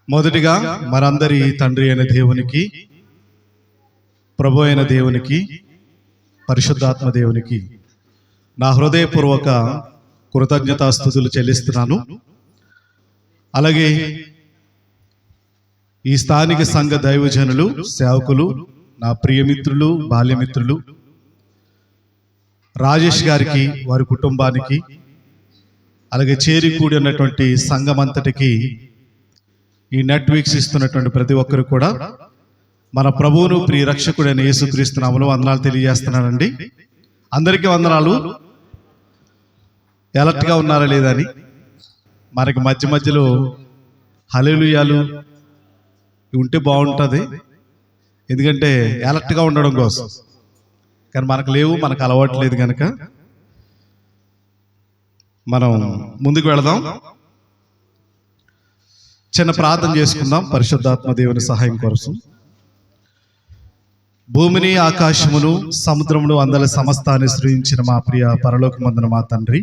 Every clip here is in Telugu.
మొదటిగా మనందరి తండ్రి అయిన దేవునికి, ప్రభు అయిన దేవునికి, పరిశుద్ధాత్మ దేవునికి నా హృదయపూర్వక కృతజ్ఞతాస్తుతులు చెల్లిస్తున్నాను. అలాగే ఈ స్థానిక సంఘ దైవజనులు, సేవకులు, నా ప్రియమిత్రులు, బాల్యమిత్రులు రాజేష్ గారికి, వారి కుటుంబానికి, అలాగే చేరి కూడి ఉన్నటువంటి సంఘమంతటికి, ఈ నెట్ వీక్షిస్తున్నటువంటి ప్రతి ఒక్కరు కూడా మన ప్రభువును ప్రియ రక్షకుడైన యేసుక్రీస్తు నామములో వందనాలు తెలియజేస్తున్నానండి. అందరికీ వందనాలు. ఎలర్ట్గా ఉన్నారా లేదా అని మనకి మధ్య మధ్యలో హల్లెలూయాలు ఉంటే బాగుంటుంది, ఎందుకంటే ఎలర్ట్గా ఉండడం కోసం. కానీ మనకు లేవు, మనకు అలవాటు లేదు కనుక మనం ముందుకు వెళదాం. చిన్న ప్రార్థన చేసుకుందాం పరిశుద్ధాత్మ దేవుని సహాయం కోసం. భూమిని, ఆకాశమును, సముద్రమును, అందల సమస్తాన్ని సృజించిన మా ప్రియ పరలోకమందున మా తండ్రి,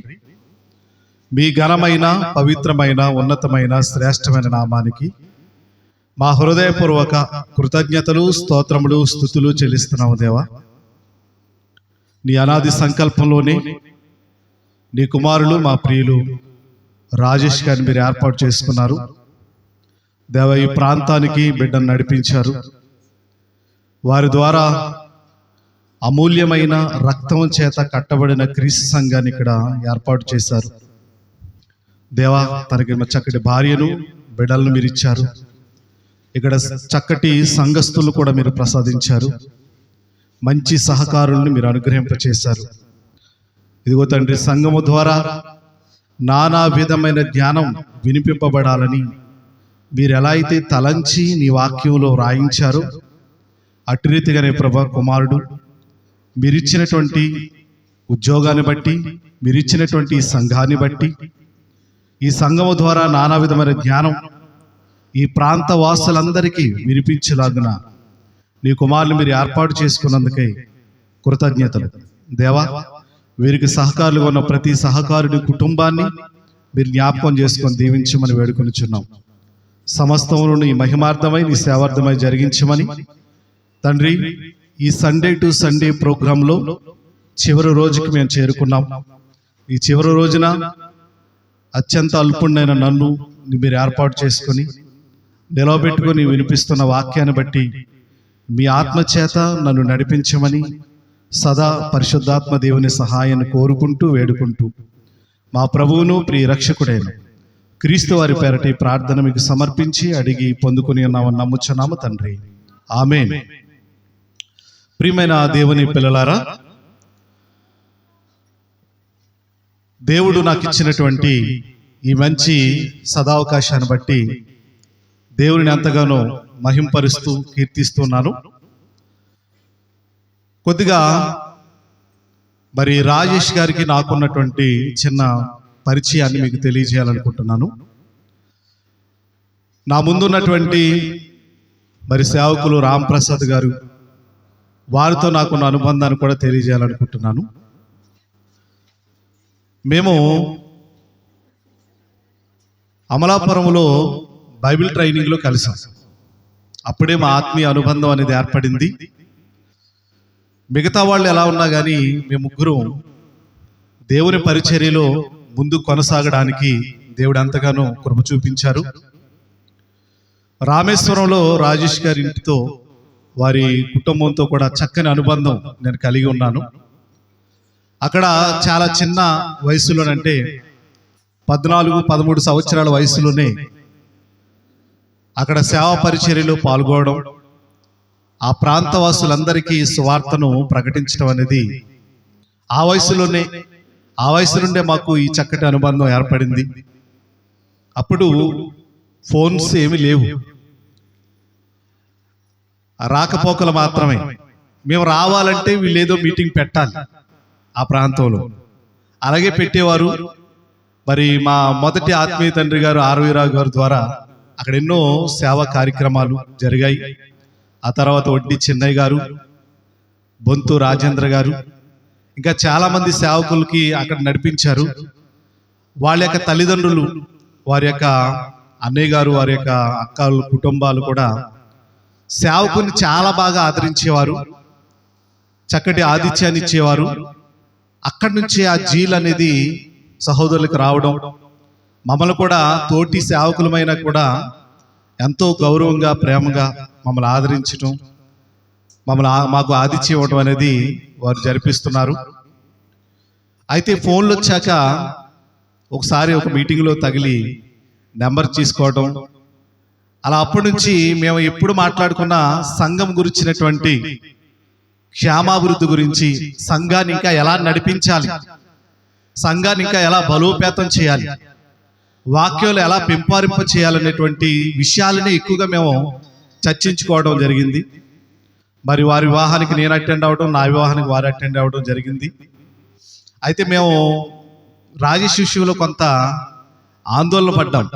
మీ ఘనమైన, పవిత్రమైన, ఉన్నతమైన, శ్రేష్టమైన నామానికి మా హృదయపూర్వక కృతజ్ఞతలు, స్తోత్రములు, స్తుతులు చెల్లిస్తున్నాము దేవా. నీ అనాది సంకల్పంలోనే నీ కుమారులు, మా ప్రియులు రాజేష్ గారిని మీరు ఏర్పాటు చేసుకున్నారు దేవ. ఈ ప్రాంతానికి బిడ్డను నడిపించారు. వారి ద్వారా అమూల్యమైన రక్తం చేత కట్టబడిన క్రీస్తు సంఘాన్ని ఇక్కడ ఏర్పాటు చేశారు దేవా. తనకి చక్కటి భార్యను, బిడ్డలను మీరు ఇచ్చారు. ఇక్కడ చక్కటి సంఘస్థులు కూడా మీరు ప్రసాదించారు. మంచి సహకారులను మీరు అనుగ్రహింపచేశారు. ఇదిగో తండ్రి, సంఘము ద్వారా నానా విధమైన జ్ఞానం వినిపింపబడాలని మీరు ఎలా అయితే తలంచి నీ వాక్యంలో వ్రాయించారో అటు రీతిగానే ప్రభా కుమారుడు మీరిచ్చినటువంటి ఉద్యోగాన్ని బట్టి, మీరిచ్చినటువంటి సంఘాన్ని బట్టి, ఈ సంఘము ద్వారా నానా విధమైన జ్ఞానం ఈ ప్రాంత వాసులందరికీ వినిపించేలాగున నీ కుమారుని మీరు ఏర్పాటు చేసుకున్నందుకై కృతజ్ఞతలు దేవా. వీరికి సహకారులుగా ఉన్న ప్రతి సహకారుడి కుటుంబాన్ని మీరు జ్ఞాపకం చేసుకొని దీవించమని వేడుకొనిచున్నాం. సమస్తమును ఈ మహిమార్థమై, నీ సేవార్థమై జరిగించమని తండ్రి. ఈ సండే టు సండే ప్రోగ్రాంలో చివరి రోజుకి మేము చేరుకున్నాం. ఈ చివరి రోజున అత్యంత అల్పుణ్ణైన నన్ను మీరు ఏర్పాటు చేసుకొని నిలవబెట్టుకొని వినిపిస్తున్న వాక్యాన్ని బట్టి మీ ఆత్మచేత నన్ను నడిపించమని సదా పరిశుద్ధాత్మ దేవుని సహాయాన్ని కోరుకుంటూ వేడుకుంటూ మా ప్రభువును ప్రియ రక్షకుడైన క్రీస్తు వారి పేరటి ప్రార్థన మీకు సమర్పించి అడిగి పొందుకుని ఉన్నామని నమ్ముచున్నాము తండ్రి, ఆమేన్. ప్రియమైన దేవుని పిల్లలారా, దేవుడు నాకు ఇచ్చినటువంటి ఈ మంచి సదావకాశాన్ని బట్టి దేవుని ఎంతగానో మహింపరుస్తూ కీర్తిస్తున్నాను. కొద్దిగా మరి రాజేష్ గారికి నాకున్నటువంటి చిన్న పరిచయాన్ని మీకు తెలియజేయాలనుకుంటున్నాను. నా ముందున్నటువంటి మరి సేవకులు రాంప్రసాద్ గారు, వారితో నాకున్న అనుబంధాన్ని కూడా తెలియజేయాలనుకుంటున్నాను. మేము అమలాపురంలో బైబిల్ ట్రైనింగ్లో కలిసాం. అప్పుడే మా ఆత్మీయ అనుబంధం అనేది ఏర్పడింది. మిగతా వాళ్ళు ఎలా ఉన్నా కానీ మేము ముగ్గురు దేవుని పరిచర్యలో ముందు కొనసాగడానికి దేవుడు ఎంతగానో కృప చూపించారు. రామేశ్వరంలో రాజేష్ గారి ఇంటితో, వారి కుటుంబంతో కూడా చక్కని అనుబంధం నేను కలిగి ఉన్నాను. అక్కడ చాలా చిన్న వయసులోనంటే 14-13 సంవత్సరాల వయసులోనే అక్కడ సేవా పరిచర్యలో పాల్గొనడం, ఆ ప్రాంతవాసులందరికీ సువార్తను ప్రకటించడం అనేది ఆ వయసు నుండే మాకు ఈ చక్కటి అనుబంధం ఏర్పడింది. అప్పుడు ఫోన్స్ ఏమీ లేవు, రాకపోకలు మాత్రమే. మేము రావాలంటే వీళ్ళేదో మీటింగ్ పెట్టాలి ఆ ప్రాంతంలో, అలాగే పెట్టేవారు. మరి మా మొదటి ఆత్మీయ తండ్రి గారు ఆర్వీరావు గారి ద్వారా అక్కడ ఎన్నో సేవా కార్యక్రమాలు జరిగాయి. ఆ తర్వాత వడ్డీ చెన్నై గారు, బొంతు రాజేంద్ర గారు, ఇంకా చాలామంది సేవకులకి అక్కడ నడిపించారు. వాళ్ళ యొక్క తల్లిదండ్రులు వారి యొక్క అన్నయ్య గారు వారి యొక్క అక్కలు కుటుంబాలు కూడా సేవకుని చాలా బాగా ఆదరించేవారు, చక్కటి ఆతిథ్యాన్ని ఇచ్చేవారు. అక్కడి నుంచి ఆ జీల్ అనేది సహోదరులకు రావడం, మమ్మల్ని కూడా తోటి సేవకులమైన కూడా ఎంతో గౌరవంగా ప్రేమగా మమ్మల్ని ఆదరించడం, మాకు ఆతిథ్యం ఇవ్వడం అనేది వారు జరిపిస్తున్నారు. అయితే ఫోన్లు వచ్చాక ఒకసారి ఒక మీటింగ్లో తగిలి నెంబర్ తీసుకోవడం, అలా అప్పటి నుంచి మేము ఎప్పుడు మాట్లాడుకున్న సంఘం గురించినటువంటి క్షేమాభివృద్ధి గురించి, సంఘాన్ని ఇంకా ఎలా నడిపించాలి, సంఘాన్ని ఇంకా ఎలా బలోపేతం చేయాలి, వాక్యాలు ఎలా పెంపారింప చేయాలనేటువంటి విషయాలని ఎక్కువగా మేము చర్చించుకోవడం జరిగింది. మరి వారి వివాహానికి నేను అటెండ్ అవ్వడం, నా వివాహానికి వారు అటెండ్ అవ్వడం జరిగింది. అయితే మేము రాజేష్ విషయంలో కొంత ఆందోళన పడ్డాం.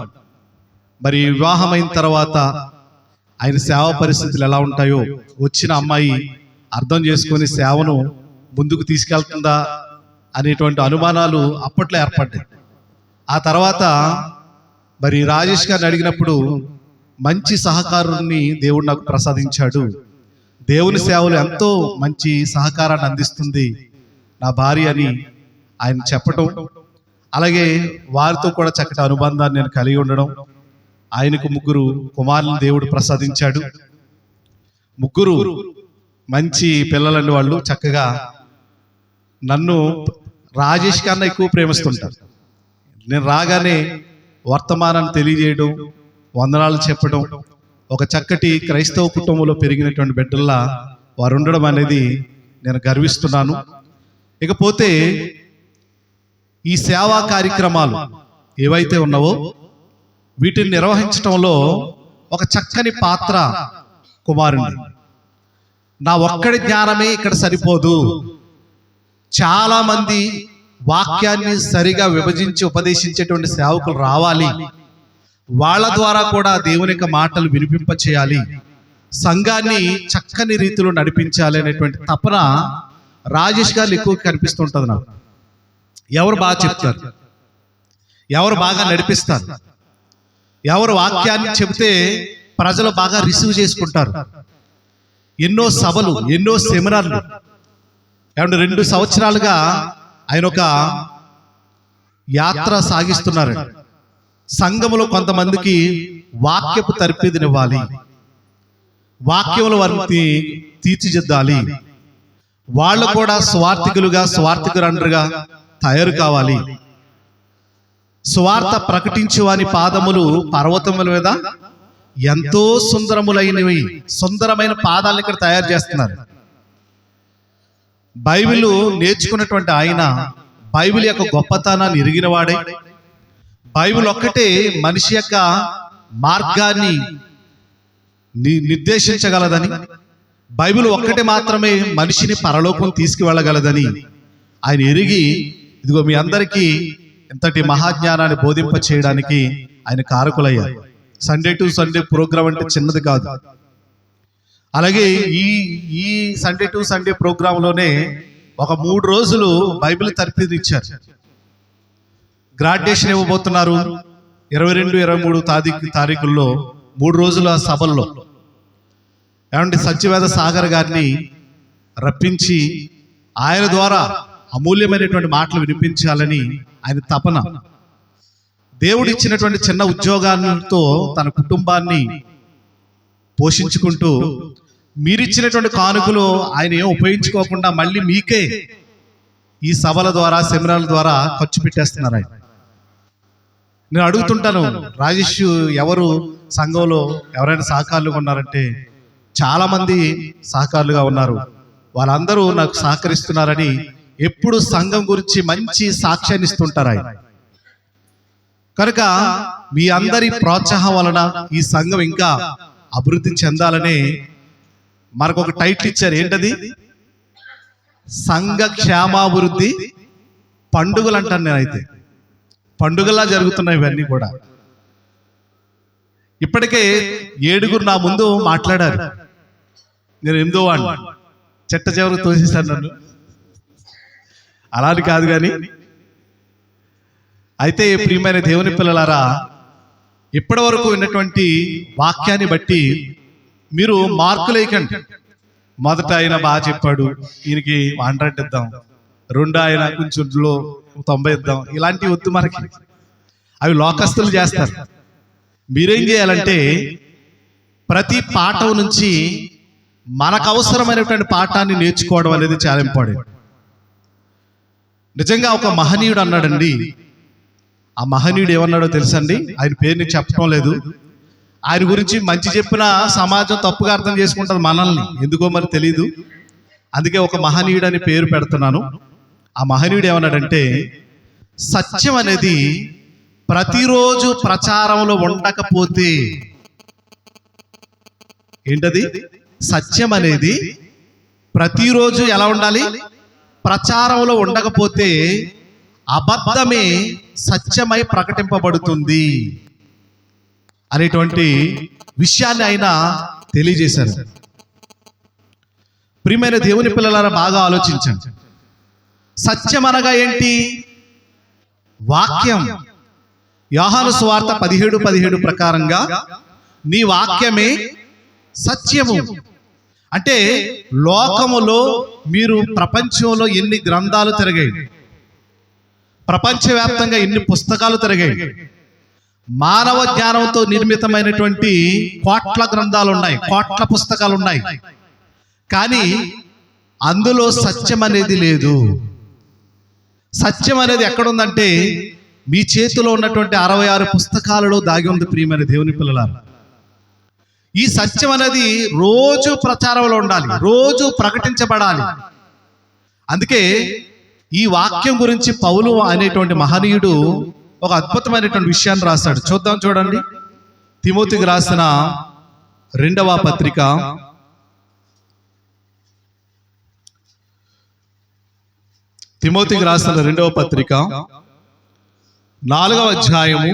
మరి వివాహం అయిన తర్వాత ఆయన సేవ పరిస్థితులు ఎలా ఉంటాయో, వచ్చిన అమ్మాయి అర్థం చేసుకొని సేవను ముందుకు తీసుకెళ్తుందా అనేటువంటి అనుమానాలు అప్పట్లో ఏర్పడ్డాయి. ఆ తర్వాత మరి రాజేష్ గారిని అడిగినప్పుడు మంచి సహకారాన్ని దేవుడు నాకు ప్రసాదించాడు. దేవుని సేవలు ఎంతో మంచి సహకారాన్ని అందిస్తుంది నా భార్య అని ఆయన చెప్పటం, అలాగే వారితో కూడా చక్కటి అనుబంధాన్ని నేను కలిగి ఉండడం. ఆయనకు 3 కుమారులను దేవుడు ప్రసాదించాడు. 3 మంచి పిల్లలండి. వాళ్ళు చక్కగా నన్ను రాజేష్ కన్నా ఎక్కువ ప్రేమిస్తుంటారు. నేను రాగానే వర్తమానాన్ని తెలియజేయడం, వందనాలు చెప్పడం, ఒక చక్కటి క్రైస్తవ కుటుంబంలో పెరిగినటువంటి బిడ్డల్లా వారు ఉండడం అనేది నేను గర్విస్తున్నాను. ఇకపోతే ఈ సేవా కార్యక్రమాలు ఏవైతే ఉన్నావో వీటిని నిర్వహించడంలో ఒక చక్కని పాత్ర కుమారుని. నా ఒక్కడి జ్ఞానమే ఇక్కడ సరిపోదు, చాలా మంది వాక్యాన్ని సరిగా విభజించి ఉపదేశించేటువంటి సేవకులు రావాలి, వాళ్ళ ద్వారా కూడా దేవుని యొక్క మాటలు వినిపింప చేయాలి, సంఘాన్ని చక్కని రీతిలో నడిపించాలి అనేటువంటి తపన రాజేష్ గారు ఎక్కువ కనిపిస్తుంటుంది నాకు. ఎవరు బాగా చెప్తారు, ఎవరు బాగా నడిపిస్తారు, ఎవరు వాక్యాన్ని చెబితే ప్రజలు బాగా రిసీవ్ చేసుకుంటారు. ఎన్నో సభలు, ఎన్నో సెమినార్లు, 2 సంవత్సరాలుగా ఆయన ఒక యాత్ర సాగిస్తున్నారు. సంఘములో కొంతమందికి వాక్యపు తర్పిదినివ్వాలి, వాక్యముల వారిని తీర్చిదిద్దాలి, వాళ్ళు కూడా స్వార్థికులుగా తయారు కావాలి. సువార్త ప్రకటించువాని పాదములు పర్వతముల మీద ఎంతో సుందరములైనవి, సుందరమైన పాదాలను ఇక్కడ తయారు చేస్తున్నారు. బైబిల్ నేర్చుకున్నటువంటి ఆయన బైబిల్ యొక్క గొప్పతనాన్ని ఎరిగిన వాడే. బైబిల్ ఒక్కటే మనిషి యొక్క మార్గాన్ని నిర్దేశించగలదని, బైబిల్ ఒక్కటే మాత్రమే మనిషిని పరలోకం తీసుకువెళ్ళగలదని ఆయన ఎరిగి, ఇదిగో మీ అందరికీ ఇంతటి మహాజ్ఞానాన్ని బోధింప చేయడానికి ఆయన కారకులయ్యారు. సండే టు సండే ప్రోగ్రాం అంటే చిన్నది కాదు. అలాగే ఈ సండే టు సండే ప్రోగ్రాంలోనే ఒక 3 రోజులు బైబిల్ తర్ఫీదు ఇచ్చారు. గ్రాడ్యుయేషన్ ఇవ్వబోతున్నారు 22, 23 తారీఖుల్లో 3 రోజుల సభల్లో. ఏమంటే సత్యవేద సాగర్ గారిని రప్పించి ఆయన ద్వారా అమూల్యమైనటువంటి మాటలు వినిపించాలని ఆయన తపన. దేవుడు ఇచ్చినటువంటి చిన్న ఉద్యోగాలతో తన కుటుంబాన్ని పోషించుకుంటూ, మీరిచ్చినటువంటి కానుకలు ఆయన ఏం ఉపయోగించుకోకుండా మళ్ళీ మీకే ఈ సభల ద్వారా, సెమినార్ల ద్వారా ఖర్చు పెట్టేస్తున్నారు ఆయన. నేను అడుగుతుంటాను, రాజేష్ ఎవరు సంఘంలో ఎవరైనా సహకారులుగా ఉన్నారంటే చాలా మంది సహకారులుగా ఉన్నారు, వాళ్ళందరూ నాకు సహకరిస్తున్నారని ఎప్పుడు సంఘం గురించి మంచి సాక్ష్యాన్ని ఇస్తుంటారు ఆయన. కనుక మీ అందరి ప్రోత్సాహం వలన ఈ సంఘం ఇంకా అభివృద్ధి చెందాలని మనకు ఒక టైటిల్ ఇచ్చారు. ఏంటది? సంఘ క్షేమాభివృద్ధి పండుగలు అంటాను నేనైతే. పండుగలా జరుగుతున్నాయి ఇవన్నీ కూడా. ఇప్పటికే 7 నా ముందు మాట్లాడారు. నేను 8వ వాడిని, చెట్ట చివరికి తోసేశాను నన్ను. అలాని కాదు కానీ, అయితే ప్రియమైన దేవుని పిల్లలారా, ఇప్పటి వరకు విన్నటువంటి వాక్యాన్ని బట్టి మీరు మార్కులు వేయకండి. మొదట ఆయన బాగా చెప్పాడు, ఈయనకి 100 ఇద్దాం, రెండు ఆయన కొంచెం 90 ఇద్దాం, ఇలాంటివి వద్దు మనకి. అవి లోకస్తులు చేస్తారు. మీరేం చేయాలంటే ప్రతి పాఠం నుంచి మనకు అవసరమైనటువంటి పాఠాన్ని నేర్చుకోవడం అనేది చాలా ఇంపార్టెంట్. నిజంగా ఒక మహనీయుడు అన్నాడండి. ఆ మహనీయుడు ఏమన్నాడో తెలుసండి? ఆయన పేరుని చెప్పడం లేదు. ఆయన గురించి మంచి చెప్పిన సమాజం తప్పుగా అర్థం చేసుకుంటుంది మనల్ని, ఎందుకో మరి తెలీదు. అందుకే ఒక మహనీయుడు అని పేరు పెడుతున్నాను. ఆ మహనీయుడు ఏమన్నాడంటే, సత్యం అనేది ప్రతిరోజు ప్రచారంలో ఉండకపోతే, ఏంటది? సత్యం అనేది ప్రతిరోజు ఎలా ఉండాలి? ప్రచారంలో ఉండకపోతే అబద్ధమే సత్యమై ప్రకటింపబడుతుంది అనేటువంటి విషయాన్ని ఆయన తెలియజేశారు. ప్రియమైన దేవుని పిల్లలారా, బాగా ఆలోచించండి. సత్యం అనగా ఏంటి? వాక్యం. యోహాను సువార్త 17:17 ప్రకారంగా నీ వాక్యమే సత్యము. అంటే లోకములో మీరు ప్రపంచంలో ఎన్ని గ్రంథాలు తిరిగాయి, ప్రపంచవ్యాప్తంగా ఎన్ని పుస్తకాలు తిరిగాయి, మానవ జ్ఞానంతో నిర్మితమైనటువంటి కోట్ల గ్రంథాలు ఉన్నాయి, కోట్ల పుస్తకాలు ఉన్నాయి. కానీ అందులో సత్యం అనేది లేదు. సత్యం అనేది ఎక్కడుందంటే మీ చేతిలో ఉన్నటువంటి 66 పుస్తకాలలో దాగి ఉంది. ప్రియమైన దేవుని పిల్లలారా, ఈ సత్యం అనేది రోజు ప్రచారంలో ఉండాలి, రోజు ప్రకటించబడాలి. అందుకే ఈ వాక్యం గురించి పౌలు అనేటువంటి మహనీయుడు ఒక అద్భుతమైనటువంటి విషయాన్ని రాశాడు. చూద్దాం, చూడండి. తిమోతికి రాసిన 2వ పత్రిక, తిమోతికి రాసిన 2వ పత్రిక 4వ అధ్యాయము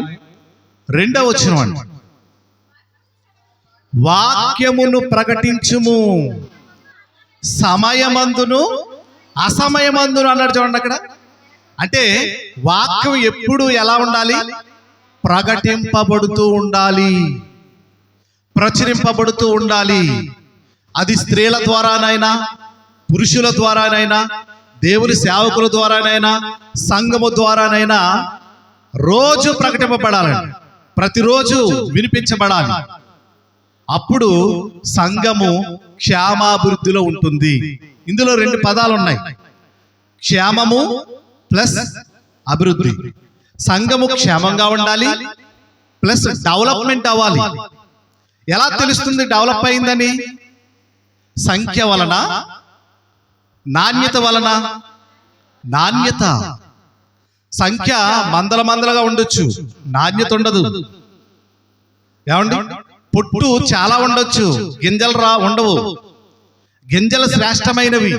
2వ వచనం అండి. వాక్యమును ప్రకటించుము, సమయమందును అసమయమందును అన్నాడు. చూడండి అక్కడ. అంటే వాక్యం ఎప్పుడు ఎలా ఉండాలి? ప్రకటింపబడుతూ ఉండాలి, ప్రచురింపబడుతూ ఉండాలి. అది స్త్రీల ద్వారానైనా, పురుషుల ద్వారానైనా, దేవుని సేవకుల ద్వారానైనా, సంఘము ద్వారానైనా రోజు ప్రకటింపబడాలి, ప్రతిరోజు వినిపించబడాలి. అప్పుడు సంఘము క్షేమాభివృద్ధిలో ఉంటుంది. ఇందులో 2 పదాలు ఉన్నాయి, క్షేమము ప్లస్ అభివృద్ధి. సంఘము క్షేమంగా ఉండాలి, ప్లస్ డెవలప్మెంట్ అవ్వాలి. ఎలా తెలుస్తుంది డెవలప్ అయిందని? సంఖ్య వలన, నాణ్యత వలన. నాణ్యత. సంఖ్య మందలుగా ఉండొచ్చు, నాణ్యత ఉండదు. ఏమండి? పొట్టు చాలా ఉండొచ్చు, గింజలు ఉండవు. గింజలు శ్రేష్టమైనవి.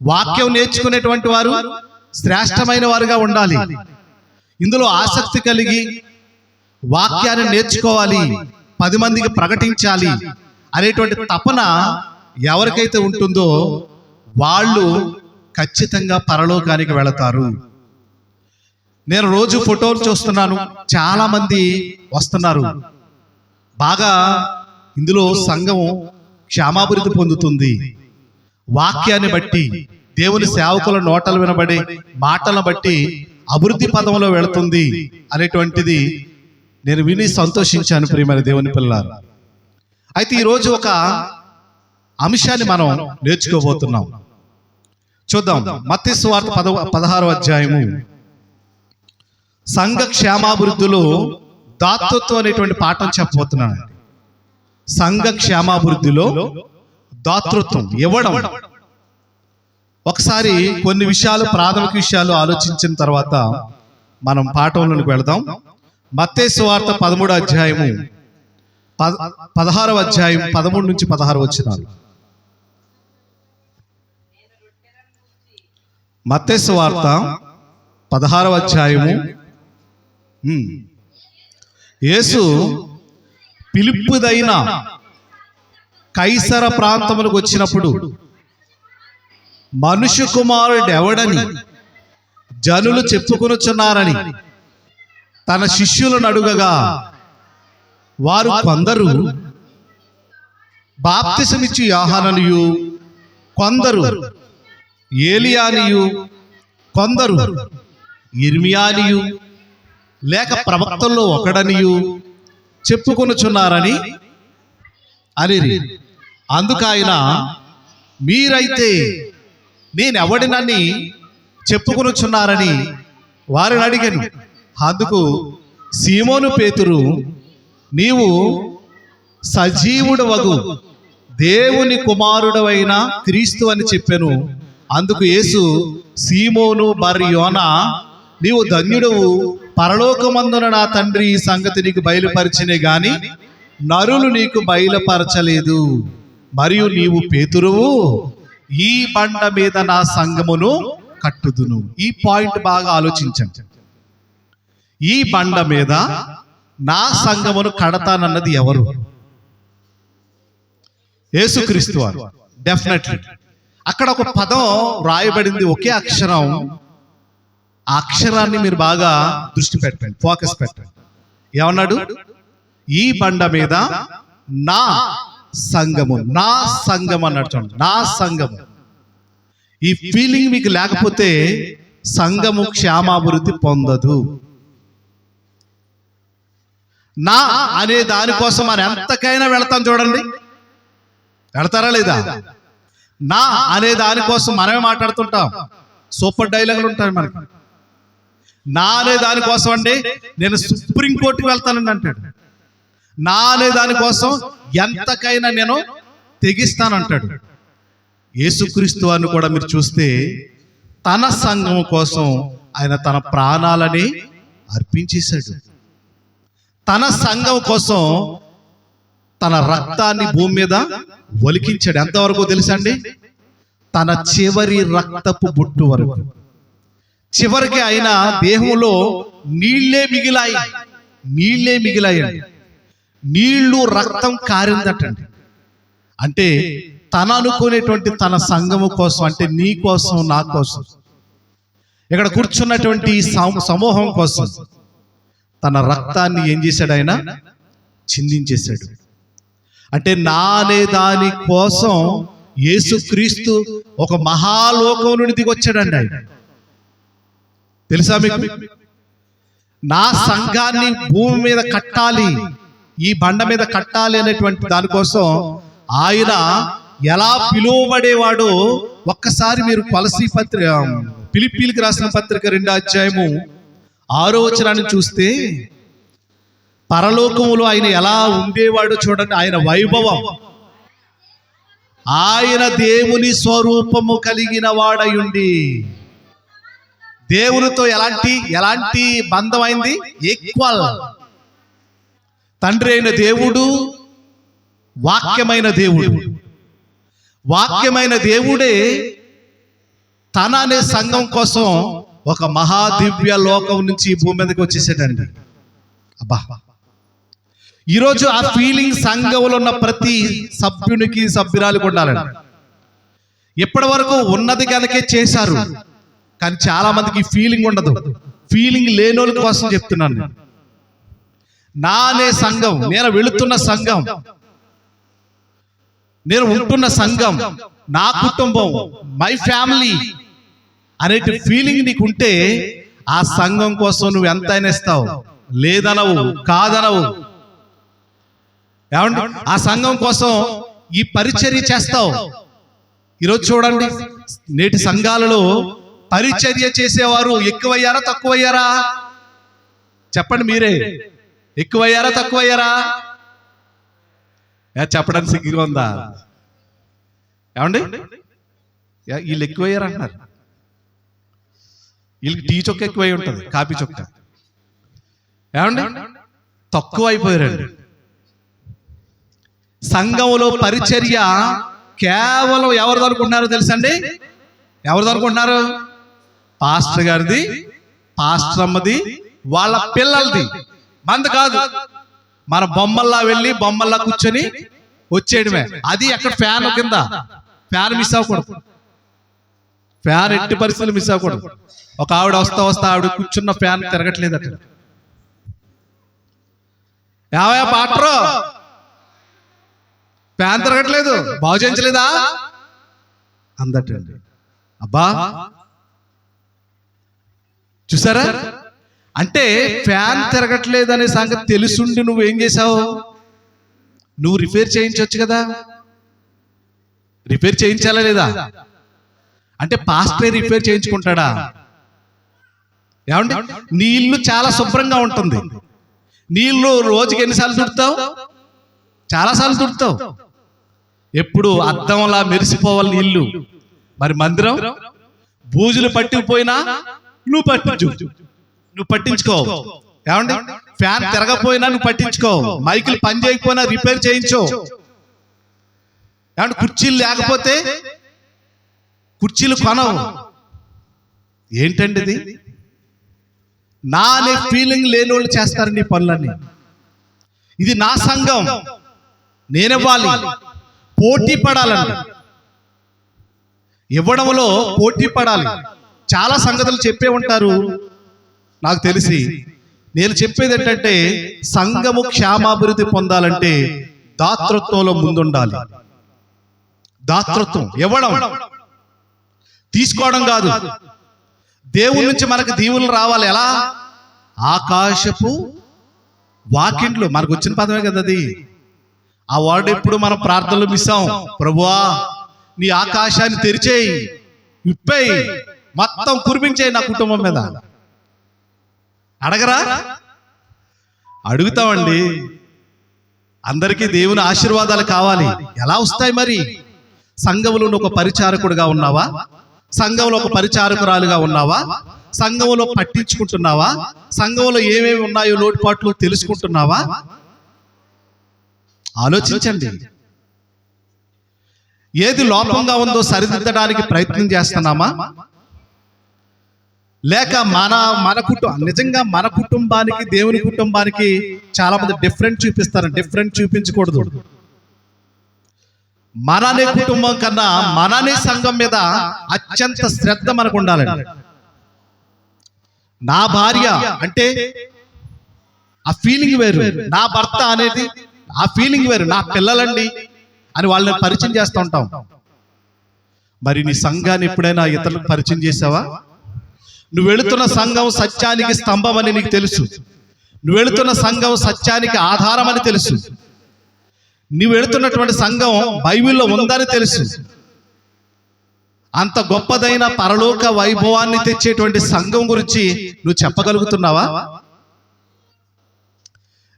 వాక్యం నేర్చుకునేటువంటి వారు శ్రేష్టమైన వారుగా ఉండాలి. ఇందులో ఆసక్తి కలిగి వాక్యాన్ని నేర్చుకోవాలి, 10 మందికి ప్రకటించాలి అనేటువంటి తపన ఎవరికైతే ఉంటుందో వాళ్ళు ఖచ్చితంగా పరలోకానికి వెళతారు. నేను రోజు ఫోటోలు చూస్తున్నాను, చాలా మంది వస్తున్నారు. బాగా ఇందులో సంఘం క్షేమాభివృద్ధి పొందుతుంది. వాక్యాన్ని బట్టి, దేవుని సేవకుల నోటలు వినబడే మాటలను బట్టి అభివృద్ధి పదంలో వెళుతుంది అనేటువంటిది నేను విని సంతోషించాను. ప్రియమైన దేవుని పిల్లలారా, అయితే ఈరోజు ఒక అంశాన్ని మనం నేర్చుకోబోతున్నాం. చూద్దాం. మత్తయి సువార్త 16వ అధ్యాయము, సంఘ క్షేమాభివృద్ధిలో దాతృత్వం అనేటువంటి పాఠం చెప్పబోతున్నాను. సంఘ క్షేమాభివృద్ధిలో దాతృత్వం ఇవ్వడం. ఒకసారి కొన్ని విషయాలు, ప్రాథమిక విషయాలు ఆలోచించిన తర్వాత మనం పాఠంలోకి వెళదాం. మత్తయి సువార్త 13వ అధ్యాయము 16వ అధ్యాయం 13 నుంచి 16 వచనాలు. మత్తయి సువార్త 16వ అధ్యాయము. యేసు ఫిలిప్పుదైన కైసర ప్రాంతములకు వచ్చినప్పుడు మనుష్య కుమారుడు ఎవడని జనులు చెప్పుకొనుచున్నారని తన శిష్యులను అడుగగా వారు కొందరు బాప్తిసమిచ్చి యోహాననియు, కొందరు ఏలియానియు, కొందరు ఇర్మియానియు లేక ప్రవక్తల్లో ఒకడనియు చెప్పుకొనుచున్నారని అనిరి. అందుకైన మీరైతే నేనెవడినని చెప్పుకొనుచున్నారని వారిని అడిగాను. అందుకు సీమోను పేతురు, నీవు సజీవుడు వగు దేవుని కుమారుడవైన క్రీస్తు అని చెప్పెను. అందుకు యేసు, సీమోను బర్ యోనా, నీవు ధన్యుడవు, పరలోకమందున నా తండ్రి ఈ సంగతి నీకు బయలుపరిచినే గాని నరులు నీకు బయలుపరచలేదు. మరియు నీవు పేతురువు, ఈ బండ మీద నా సంఘమును కట్టుదును. ఈ పాయింట్ బాగా ఆలోచించండి. ఈ బండ మీద నా సంఘమును కడతానన్నది ఎవరు? యేసుక్రీస్తు వారు. డెఫినెట్లీ అక్కడ ఒక పదం రాయబడింది, ఒకే అక్షరం. ఆ అక్షరాన్ని మీరు బాగా దృష్టి పెట్టండి, ఫోకస్ పెట్టండి. ఏమన్నాడు? ఈ బండ మీద నా సంఘము, నా సంఘం అన్నాడు. చూడండి, నా సంఘము. ఈ ఫీలింగ్ మీకు లేకపోతే సంఘము క్షేమాభివృద్ధి పొందదు. నా అనే దానికోసం మనం ఎంతకైనా వెళతాం. చూడండి, వెళతారా లేదా? నా అనే దానికోసం మనమే మాట్లాడుతుంటాం. సూపర్ డైలాగులు ఉంటాయి మనకి. నా అనే దానికోసం అండి నేను సుప్రీంకోర్టుకి వెళ్తానండి అంటాడు. నా అనే దానికోసం ఎంతకైనా నేను తెగిస్తానంటాడు. యేసుక్రీస్తు వారిని కూడా మీరు చూస్తే తన సంఘం కోసం ఆయన తన ప్రాణాలని అర్పించేశాడు. తన సంఘం కోసం తన రక్తాన్ని భూమి మీద ఒలికించాడు. ఎంతవరకు తెలుసండి? తన చివరి రక్తపు బొట్టు వరకు. చివరికి ఆయన దేహంలో నీళ్లే మిగిలాయండి. నీళ్లు రక్తం కారిందటండి. అంటే తన అనుకునేటువంటి తన సంఘము కోసం, అంటే నీ కోసం, నా కోసం, ఇక్కడ కూర్చున్నటువంటి సమూహం కోసం తన రక్తాన్ని ఏం చేశాడు? ఆయన చిందించేశాడు. అంటే నా అనే దాని కోసం యేసుక్రీస్తు ఒక మహాలోకం నుండి దిగొచ్చాడండి. ఆయన తెలుసా మీకు? నా సంఘాన్ని భూమి మీద కట్టాలి, ఈ బండ మీద కట్టాలి అనేటువంటి దానికోసం ఆయన ఎలా పిలువబడేవాడో ఒక్కసారి మీరు కొలసీ పత్రిక, ఫిలిప్పీలకు రాసిన పత్రిక 2వ అధ్యాయము 6వ వచనాన్ని చూస్తే పరలోకములో ఆయన ఎలా ఉండేవాడో చూడండి. ఆయన వైభవం, ఆయన దేవుని స్వరూపము కలిగిన వాడయుండి, దేవునితో ఎలాంటి బంధం అయింది? ఈక్వల్. తండ్రి అయిన దేవుడు, వాక్యమైన దేవుడే తన అనే సంఘం కోసం ఒక మహాదివ్య లోకం నుంచి భూమి మీదకి వచ్చేసాడండి. అబ్బా, ఈరోజు ఆ ఫీలింగ్ సంఘంలో ఉన్న ప్రతి సభ్యునికి, సభ్యురాలకు ఉండాలండి. ఇప్పటి వరకు ఉన్నది కనుకే చేశారు, కానీ చాలా మందికి ఫీలింగ్ ఉండదు. ఫీలింగ్ లేనోళ్ళ కోసం చెప్తున్నాను. నా అనే సంఘం, నేను వెళుతున్న సంఘం, నేను ఉంటున్న సంఘం, నా కుటుంబం, మై ఫ్యామిలీ అనే ఫీలింగ్ నీకుంటే ఆ సంఘం కోసం నువ్వు ఎంతైనా ఇస్తావు. లేదనవు, కాదనవు. ఏమండి? ఆ సంఘం కోసం ఈ పరిచర్య చేస్తావు. ఈరోజు చూడండి, నేటి సంఘాలలో పరిచర్య చేసేవారు ఎక్కువయ్యారా, తక్కువయ్యారా? చెప్పండి మీరే. ఎక్కువయ్యారా, తక్కువయ్యారా? చెప్పడానికి సిగ్గుగా ఉందా? ఏమండి? వీళ్ళు ఎక్కువయ్యారు అంటున్నారు. వీళ్ళకి టీ చొక్క ఎక్కువై ఉంటుంది, కాఫీ చొక్క. ఏమండి? తక్కువ అయిపోయారండి. సంఘంలో పరిచర్య కేవలం ఎవరిది అనుకుంటున్నారో తెలుసండి? ఎవరిది అనుకుంటున్నారు? పాస్టర్ గారిది, పాస్టర్ అమ్మది, వాళ్ళ పిల్లలది. మంది కాదు. మన బొమ్మల్లా వెళ్ళి బొమ్మల్లా కూర్చొని వచ్చేయడమే. అది అక్కడ ఫ్యాన్ కింద. ఫ్యాన్ మిస్ అవ్వకూడదు. ఫ్యాన్ ఎట్టి పరిస్థితులు మిస్ అవ్వకూడదు. ఒక ఆవిడ వస్తా ఆవిడ కూర్చున్న ఫ్యాన్ తిరగట్లేదు అక్కడ. ఏవయ్యా పాటరు, ఫ్యాన్ తిరగట్లేదు, బాగు చేయించలేదా అందటండి. అబ్బా చూసారా, అంటే ఫ్యాన్ తిరగట్లేదు అనే సంగతి తెలుసుండి నువ్వేం చేసావు? నువ్వు రిపేర్ చేయించవచ్చు కదా. రిపేర్ చేయించాలా లేదా? అంటే పాస్టరే రిపేర్ చేయించుకుంటాడా? ఏమండి, నీ ఇల్లు చాలా శుభ్రంగా ఉంటుంది. నీళ్ళు రోజుకి ఎన్నిసార్లు తుడుతావు? చాలాసార్లు తుడుతావు. ఎప్పుడు అద్దంలా మెరిసిపోవాలి నీళ్ళు. మరి మందిరం బూజులు పట్టిపోయినా నువ్వు పట్టించుకో. ఏమండి, ఫ్యాన్ తిరగపోయినా నువ్వు పట్టించుకో. మైకులు పని చేయకపోయినా రిపేర్ చేయించు. ఏమంటే కుర్చీలు లేకపోతే కుర్చీలు కొనవు. ఏంటండి ఇది? నా అనే ఫీలింగ్ లేని వాళ్ళు చేస్తారు నీ పనులన్నీ. ఇది నా సంఘం, నేనివ్వాలి, పోటీ పడాలండి. ఇవ్వడంలో పోటీ పడాలి. చాలా సంగతులు చెప్పే ఉంటారు నాకు తెలిసి. నేను చెప్పేది ఏంటంటే, సంఘము క్షేమాభివృద్ధి పొందాలంటే దాతృత్వంలో ముందుండాలి. దాతృత్వం ఇవ్వడం, తీసుకోవడం కాదు. దేవుడి నుంచి మనకు దీవులు రావాలి. ఎలా? ఆకాశపు వాకిండ్లు. మనకు వచ్చిన పదమే కదా అది. ఆ వర్డ్ ఎప్పుడు మనం ప్రార్థనలు మిస్సాం. ప్రభువా నీ ఆకాశాన్ని తెరిచేయి, విప్పేయి, మొత్తం కురిపించేయి నా కుటుంబం మీద. అడగరా? అడుగుతామండి. అందరికీ దేవుని ఆశీర్వాదాలు కావాలి. ఎలా వస్తాయి మరి? సంఘంలో ఒక పరిచారకుడుగా ఉన్నావా? సంఘంలో ఒక పరిచారకురాలుగా ఉన్నావా? సంఘంలో పట్టించుకుంటున్నావా? సంఘంలో ఏమేమి ఉన్నాయో లోటుపాట్లు తెలుసుకుంటున్నావా? ఆలోచించండి. ఏది లోపంగా ఉందో సరిదిద్దడానికి ప్రయత్నం చేస్తున్నామా? లేక మన కుటుంబం, నిజంగా మన కుటుంబానికి దేవుని కుటుంబానికి చాలా మంది డిఫరెంట్ చూపిస్తారు. డిఫరెంట్ చూపించకూడదు. మననే కుటుంబం కన్నా మననే సంఘం మీద అత్యంత శ్రద్ధ మనకు ఉండాలండి. నా భార్య అంటే ఆ ఫీలింగ్ వేరు, నా భర్త అనేది ఆ ఫీలింగ్ వేరు, నా పిల్లలండి అని వాళ్ళని పరిచయం చేస్తూ ఉంటాం. మరి నీ సంఘాన్ని ఎప్పుడైనా ఇతరులకు పరిచయం చేసావా? నువ్వు వెళుతున్న సంఘం సత్యానికి స్తంభం అని నీకు తెలుసు. నువ్వు వెళుతున్న సంఘం సత్యానికి ఆధారం అని తెలుసు. నువ్వు వెళుతున్నటువంటి సంఘం బైబిల్లో ఉందని తెలుసు. అంత గొప్పదైన పరలోక వైభవాన్ని తెచ్చేటువంటి సంఘం గురించి నువ్వు చెప్పగలుగుతున్నావా?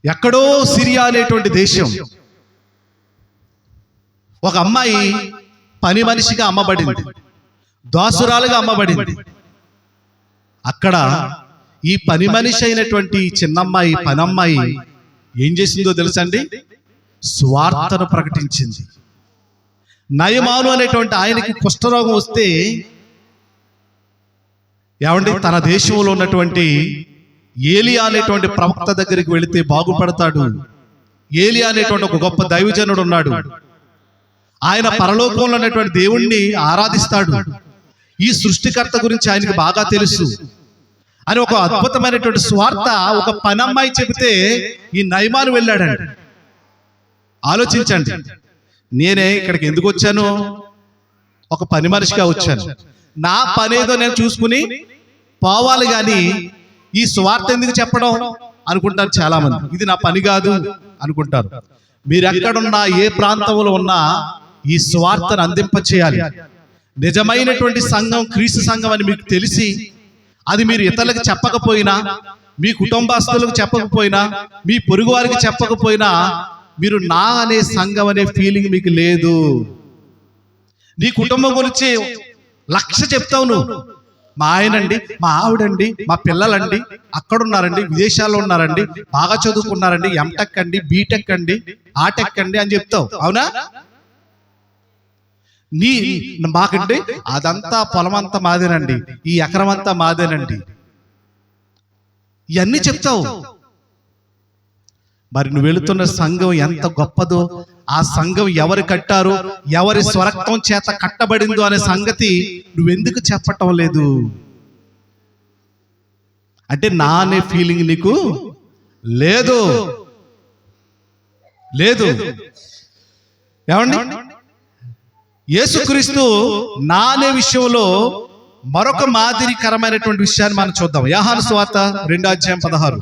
ఎక్కడో సిరియా అనేటువంటి దేశం ఒక అమ్మాయి పని మనిషిగా అమ్మబడింది, దాసురాలుగా అమ్మబడింది. అక్కడ ఈ పని మనిషి అయినటువంటి చిన్నమ్మాయి, పనమ్మాయి ఏం చేసిందో తెలుసండి? స్వార్థను ప్రకటించింది. నయమాను అనేటువంటి ఆయనకి కుష్ఠరోగం వస్తే ఏమండి, తన దేశంలో ఉన్నటువంటి ఏలియా అనేటువంటి ప్రవక్త దగ్గరికి వెళితే బాగుపడతాడు. ఏలియా అనేటువంటి ఒక గొప్ప దైవజనుడు ఉన్నాడు. ఆయన పరలోకంలో ఉన్నటువంటి దేవుణ్ణి ఆరాధిస్తాడు. ఈ సృష్టికర్త గురించి ఆయనకి బాగా తెలుసు అని ఒక అద్భుతమైనటువంటి స్వార్థ ఒక పనమ్మాయి చెబితే ఈ నయమాను వెళ్ళాడండి. ఆలోచించండి. నేనే ఇక్కడికి ఎందుకు వచ్చాను? ఒక పని మనిషిగా వచ్చాను. నా పనేదో నేను చూసుకుని పోవాలి, కానీ ఈ స్వార్థ ఎందుకు చెప్పడం అనుకుంటారు చాలా మంది. ఇది నా పని కాదు అనుకుంటారు. మీరు ఎక్కడున్నా, ఏ ప్రాంతంలో ఉన్నా ఈ స్వార్థను అందింపచేయాలి. నిజమైనటువంటి సంఘం క్రీస్తు సంఘం అని మీకు తెలిసి అది మీరు ఇతరులకు చెప్పకపోయినా, మీ కుటుంబస్తులకు చెప్పకపోయినా, మీ పొరుగు వారికి చెప్పకపోయినా, మీరు నా అనే సంఘం అనే ఫీలింగ్ మీకు లేదు. నీ కుటుంబం గురించి 1,00,000 చెప్తావు నువ్వు. మా ఆయనండి, మా ఆవిడండి, మా పిల్లలండి, అక్కడున్నారండి, విదేశాల్లో ఉన్నారండి, బాగా చదువుకున్నారండి, ఎంటెక్ అండి, బీటెక్ అండి, ఆటెక్ అండి అని చెప్తావు. అవునా? మాకండి అదంతా పొలమంతా మాదేనండి, ఈ ఎకరం అంతా మాదేనండి, ఇవన్నీ చెప్తావు. మరి నువ్వు వెళుతున్న సంఘం ఎంత గొప్పదో, ఆ సంఘం ఎవరు కట్టారో, ఎవరి స్వరక్తం చేత కట్టబడిందో అనే సంగతి నువ్వెందుకు చెప్పటం లేదు? అంటే నా అనే ఫీలింగ్ నీకు లేదు. లేదు. ఏమండి, యేసుక్రీస్తు నా అనే విషయంలో మరొక మాదిరికరమైనటువంటి విషయాన్ని మనం చూద్దాం. యోహాను సువార్త 2:16.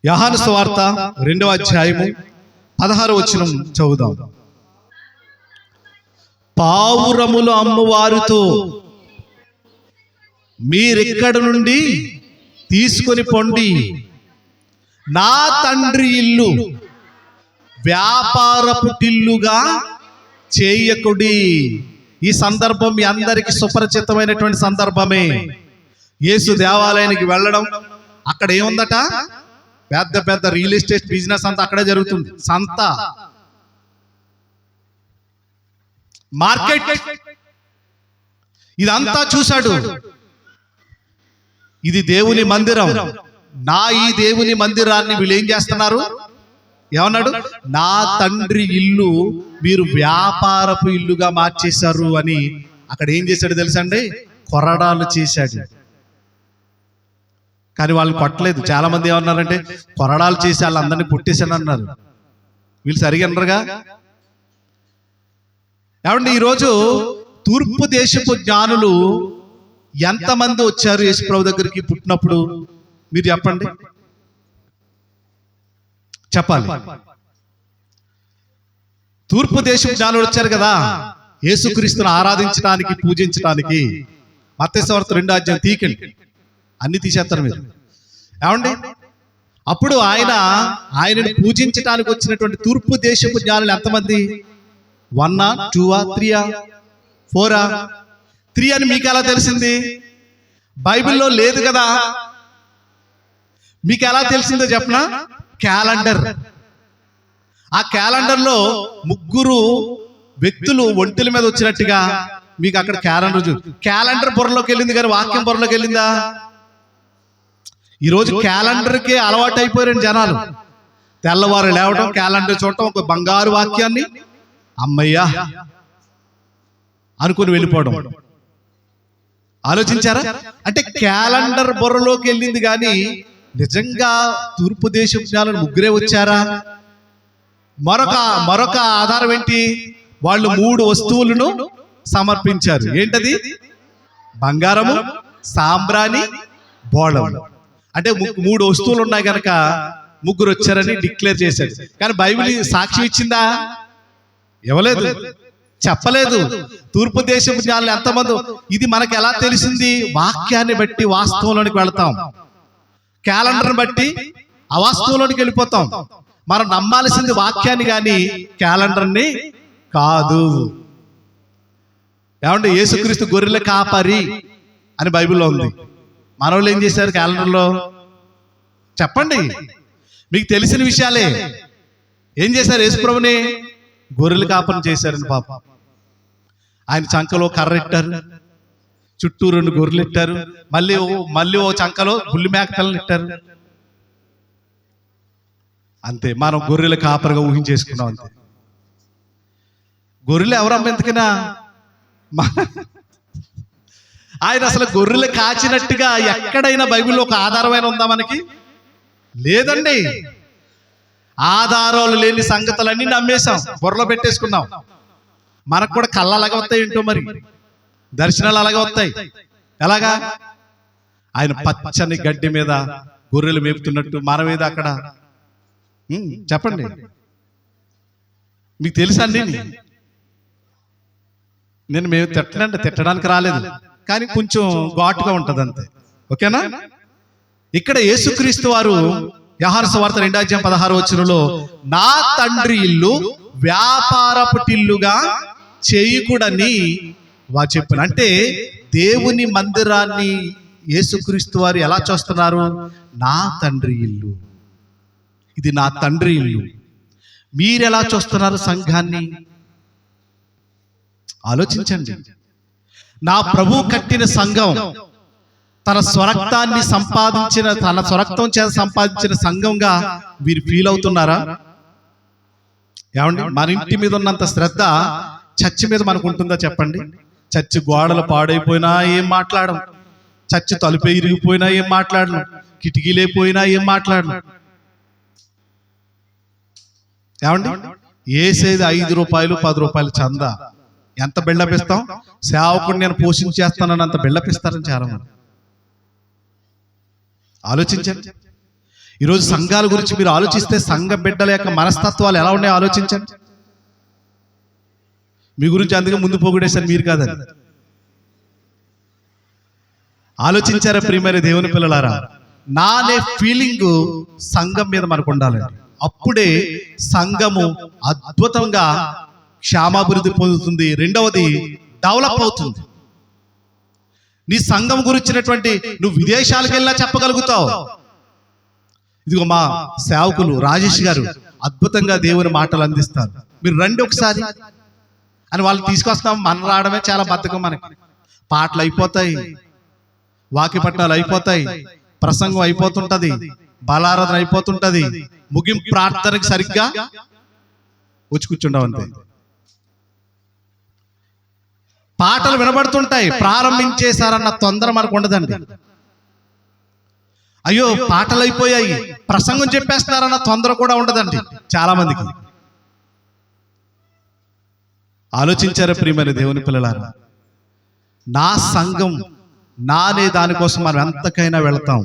యోహాను సువార్త 2:16 చదువుదాం. పావురములు అమ్మువారితో మీరెక్కడ నుండి తీసుకొని పొండి, నా తండ్రి ఇల్లు వ్యాపారపు టిల్లుగా చేయకుడి. ఈ సందర్భం మీ అందరికీ సుపరిచితమైనటువంటి సందర్భమే. యేసు దేవాలయానికి వెళ్ళడం, అక్కడ ఏముందట, పెద్ద పెద్ద రియల్ ఎస్టేట్ బిజినెస్ అంతా అక్కడే జరుగుతుంది. సంత, మార్కెట్, ఇదంతా చూశాడు. ఇది దేవుని మందిరం, నా ఈ దేవుని మందిరాన్ని వీళ్ళు ఏం చేస్తున్నారు, ఏమన్నాడు, నా తండ్రి ఇల్లు మీరు వ్యాపారపు ఇల్లుగా మార్చేశారు అని. అక్కడ ఏం చేశాడు తెలుసండి, కొరడాలు చేశాడు. కానీ వాళ్ళు కొట్టలేదు. చాలా మంది ఏమన్నారంటే, కొరడాలు చేసి వాళ్ళందరినీ పుట్టేశాను అన్నారు. వీళ్ళు సరిగా అన్నారుగా. ఏమండి, ఈరోజు తూర్పు దేశపు జ్ఞానులు ఎంతమంది వచ్చారు యేసుప్రభు దగ్గరికి పుట్టినప్పుడు? మీరు చెప్పండి, చెప్పాలి. తూర్పు దేశపు జ్ఞానులు వచ్చారు కదా యేసుక్రీస్తును ఆరాధించడానికి, పూజించడానికి. మత్తయి సువార్త 2 తీకండి, అన్ని తీసేస్తారు మీరు. ఏమండి, అప్పుడు ఆయనను పూజించడానికి వచ్చినటువంటి తూర్పు దేశపు జ్ఞానులు ఎంతమంది? 1, 2, 3, 4? 3 అని మీకు ఎలా తెలిసింది? బైబిల్లో లేదు కదా. మీకు ఎలా తెలిసిందో చెప్పనా? క్యాలెండర్. ఆ క్యాలెండర్లో 3 వ్యక్తులు ఒంటెల మీద వచ్చినట్టుగా మీకు అక్కడ క్యాలెండర్ బుర్రలోకి వెళ్ళింది, కానీ వాక్యం బుర్రలోకి వెళ్ళిందా? ఈరోజు క్యాలెండర్కే అలవాటు అయిపోయారండి జనాలు. తెల్లవారు లేవడం, క్యాలెండర్ చూడటం, ఒక బంగారు వాక్యాన్ని అమ్మయ్యా అనుకుని వెళ్ళిపోవడం. ఆలోచించారా? అంటే క్యాలెండర్ బుర్రలోకి వెళ్ళింది, కానీ నిజంగా తూర్పు దేశం జ్ఞానులు 3 వచ్చారా? మరొక ఆధారం ఏంటి? వాళ్ళు 3 వస్తువులను సమర్పించారు. ఏంటది? బంగారము, సాంబ్రాణి, బోళం. అంటే 3 వస్తువులు ఉన్నాయి కనుక 3 వచ్చారని డిక్లేర్ చేశారు. కానీ బైబిల్ సాక్ష్యం ఇచ్చిందా? ఇవ్వలేదు, చెప్పలేదు. తూర్పు దేశపు జ్ఞానులు ఎంతమంది? ఇది మనకు ఎలా తెలిసింది? వాక్యాన్ని బట్టి వాస్తవంలోనికి వెళ్తాం, క్యాలెండర్ని బట్టి అవాస్తవంలోనికి వెళ్ళిపోతాం. మనం నమ్మాల్సింది వాక్యాన్ని కానీ క్యాలెండర్ని కాదు. ఏమంటే యేసుక్రీస్తు గొర్రెల కాపరి అని బైబిల్లో ఉంది. మనోళ్ళు ఏం చేశారు క్యాలెండర్లో? చెప్పండి, మీకు తెలిసిన విషయాలే. ఏం చేశారు? యేసుప్రభుని గొర్రెల కాపరిని చేశారని. పాపం ఆయన చంకలో కర్ర ఇట్టారు, చుట్టూ 2 గొర్రెలు ఇట్టారు, మళ్ళీ ఓ చంకలో బుల్లి మేక పిల్లలు ఇట్టారు. అంతే, మనం గొర్రెల కాపరిగా ఊహించేసుకున్నాం. అంతే. గొర్రెలు ఎవరమ్మ ఎందుకనా? ఆయన అసలు గొర్రెలు కాచినట్టుగా ఎక్కడైనా బైబిల్లో ఒక ఆధారమైన ఉందా మనకి? లేదండి. ఆధారాలు లేని సంగతులన్నీ నమ్మేశాం, బుర్రలో పెట్టేసుకున్నాం. మనకు కూడా కళ్ళు అలాగే వస్తాయి ఏంటో, మరి దర్శనాలు అలాగే వస్తాయి. ఎలాగా? ఆయన పచ్చని గడ్డి మీద గొర్రెలు మేపుతున్నట్టు మన మీద అక్కడ. చెప్పండి, మీకు తెలుసా అండి? మేము తిట్టడానికి రాలేదు, కానీ కొంచెం ఘాటుగా ఉంటుంది అంతే. ఓకేనా? ఇక్కడ యేసుక్రీస్తు వారు యోహాను సువార్త 2:16 నా తండ్రి ఇల్లు వ్యాపారపు టిల్లుగా చేయకూడని వారు చెప్పారు. అంటే దేవుని మందిరాన్ని యేసుక్రీస్తు వారు ఎలా చూస్తున్నారు? నా తండ్రి ఇల్లు, ఇది నా తండ్రి ఇల్లు. మీరెలా చూస్తున్నారు సంఘాన్ని? ఆలోచించండి. నా ప్రభు కట్టిన సంఘం, తన స్వరక్తాన్ని సంపాదించిన, తన స్వరక్తం చేత సంపాదించిన సంఘంగా మీరు ఫీల్ అవుతున్నారా? ఏమండి, మన ఇంటి మీద ఉన్నంత శ్రద్ధ చర్చి మీద మనకు ఉంటుందా చెప్పండి? చర్చి గోడలు పాడైపోయినా ఏం మాట్లాడడం, చర్చి తలుపే ఇరిగిపోయినా ఏం మాట్లాడను, కిటికీలే పోయినా ఏం మాట్లాడను. ఏమండి? ఏసేది 5 రూపాయలు 10 రూపాయలు చందా. ఎంత బిల్డప్ ఇస్తాం? సేవకుడు నేను పోషించేస్తానని అంత బిల్డప్ ఇస్తారని చాలా మంది. ఆలోచించండి. ఈరోజు సంఘాల గురించి మీరు ఆలోచిస్తే సంఘ బిడ్డల యొక్క మనస్తత్వాలు ఎలా ఉన్నాయో ఆలోచించండి. మీ గురించి అందుకే ముందు పోగొడేశారు, మీరు కాదని. ఆలోచించారా ప్రియమైన దేవుని పిల్లలారా? నా అనే ఫీలింగ్ సంఘం మీద మనకు ఉండాలండి. అప్పుడే సంఘము అద్భుతంగా క్షేమాభివృద్ధి పొందుతుంది. రెండవది, డెవలప్ అవుతుంది. నీ సంఘం గురించినటువంటి నువ్వు విదేశాలకు వెళ్ళినా చెప్పగలుగుతావు. ఇదిగో మా సేవకులు రాజేష్ గారు అద్భుతంగా దేవుని మాటలు అందిస్తారు, మీరు రండి ఒకసారి అని వాళ్ళు తీసుకొస్తాం. మనం రావడమే చాలా బద్ధకం మనకి. పాటలు అయిపోతాయి, వాక్యపట్నాలు అయిపోతాయి, ప్రసంగం అయిపోతుంటది, బలారాధన అయిపోతుంటది, ముగింపు ప్రార్థనకి సరిగ్గా వచ్చి కూర్చుంటాం అంతే. పాటలు వినబడుతుంటాయి, ప్రారంభించేశారన్న తొందర మనకు ఉండదండి. అయ్యో పాటలు అయిపోయాయి, ప్రసంగం చెప్పేస్తున్నారన్న తొందర కూడా ఉండదండి చాలా మందికి. ఆలోచించారా ప్రియమైన దేవుని పిల్లలారా? నా సంఘం నా అనే దానికోసం మనం ఎంతకైనా వెళతాం.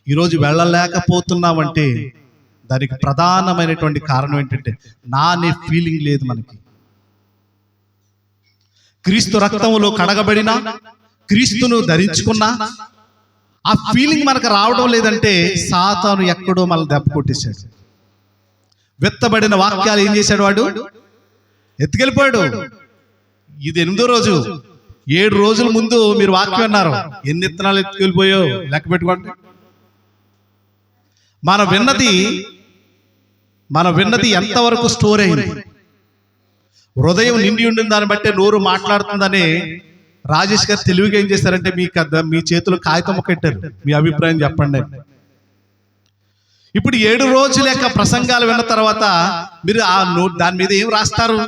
ఈరోజు వెళ్ళలేకపోతున్నామంటే దానికి ప్రధానమైనటువంటి కారణం ఏంటంటే నా అనే ఫీలింగ్ లేదు మనకి. క్రీస్తు రక్తములో కడగబడిన, క్రీస్తును ధరించుకున్నా ఆ ఫీలింగ్ మనకు రావడం లేదంటే సాతాను ఎక్కడో మనల్ని దెబ్బ కొట్టేశాడు. విత్తబడిన వాక్యాలు ఏం చేశాడు? వాడు ఎత్తుకెళ్ళిపోయాడు. ఇది 8వ రోజు. 7 రోజుల ముందు మీరు వాక్యం అన్నారు, ఎన్ని విత్తనాలు ఎత్తుకెళ్ళిపోయో లెక్క పెట్టుకోండి. మన విన్నది ఎంతవరకు స్టోర్ అయింది? హృదయం నిండి ఉండిన దాన్ని బట్టే నోరు మాట్లాడుతుందని రాజేష్ గారు తెలివిగా ఏం చేశారంటే మీ చేతులు కాగితం కట్టారు, మీ అభిప్రాయం చెప్పండి. ఇప్పుడు 7 రోజుల యొక్క ప్రసంగాలు విన్న తర్వాత మీరు దాని మీద ఏం రాస్తారు?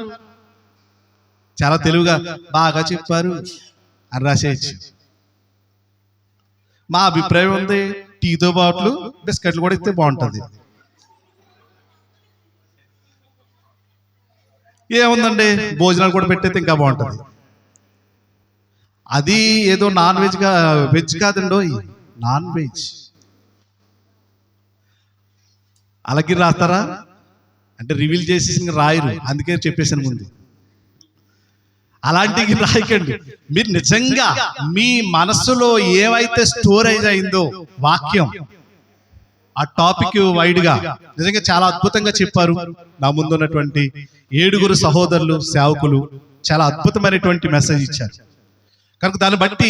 చాలా తెలివిగా బాగా చెప్పారు అని రాసేయచ్చు. మా అభిప్రాయం ఉంది, టీతో బాట్లు బిస్కెట్లు కూడా ఇస్తే బాగుంటుంది. ఏముందండి, భోజనాలు కూడా పెట్టేస్తే ఇంకా బాగుంటుంది. అది ఏదో నాన్ వెజ్ కాదండో, నాన్ వెజ్. అలాగే రాస్తారా అంటే రివీల్ చేసి రాయరు, అందుకే చెప్పేసాను ముందు. అలాంటివి రాయకండి. మీరు నిజంగా మీ మనసులో ఏవైతే స్టోరేజ్ అయిందో వాక్యం, ఆ టాపిక్ వైడ్గా నిజంగా చాలా అద్భుతంగా చెప్పారు. నా ముందున్నటువంటి 7 సహోదరులు సేవకులు చాలా అద్భుతమైనటువంటి మెసేజ్ ఇచ్చారు. కనుక దాన్ని బట్టి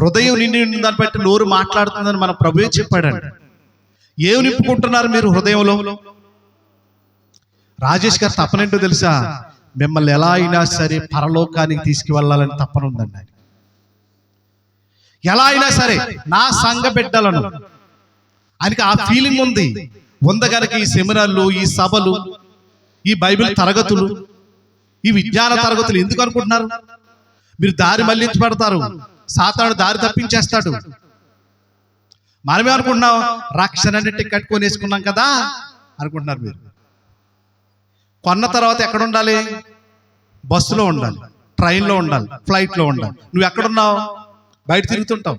హృదయం నిండి దాన్ని బట్టి నోరు మాట్లాడుతుందని మన ప్రభువే చెప్పాడండి. ఏమి నింపుకుంటున్నారు మీరు హృదయంలో? రాజేష్ గారు తప్పనేంటో తెలుసా? మిమ్మల్ని ఎలా అయినా సరే పరలోకానికి తీసుకువెళ్ళాలని తప్పన ఉందండి ఆయన. ఎలా అయినా సరే నా సంఘ బిడ్డలను, ఆయనకి ఆ ఫీలింగ్ ఉంది. కనుక ఈ సెమినార్లు, ఈ సభలు, ఈ బైబిల్ తరగతులు, ఈ విజ్ఞాన తరగతులు ఎందుకు అనుకుంటున్నారు? మీరు దారి మళ్లించి పెడతారు, సాతాను దారి తప్పించేస్తాడు. మనమే అనుకుంటున్నాం రక్షణ అంటే టికెట్ కొనేసుకున్నాం కదా అనుకుంటున్నారు. మీరు కొన్న తర్వాత ఎక్కడ ఉండాలి? బస్సులో ఉండాలి, ట్రైన్లో ఉండాలి, ఫ్లైట్లో ఉండాలి. నువ్వు ఎక్కడున్నావు? బయట తిరుగుతుంటావు.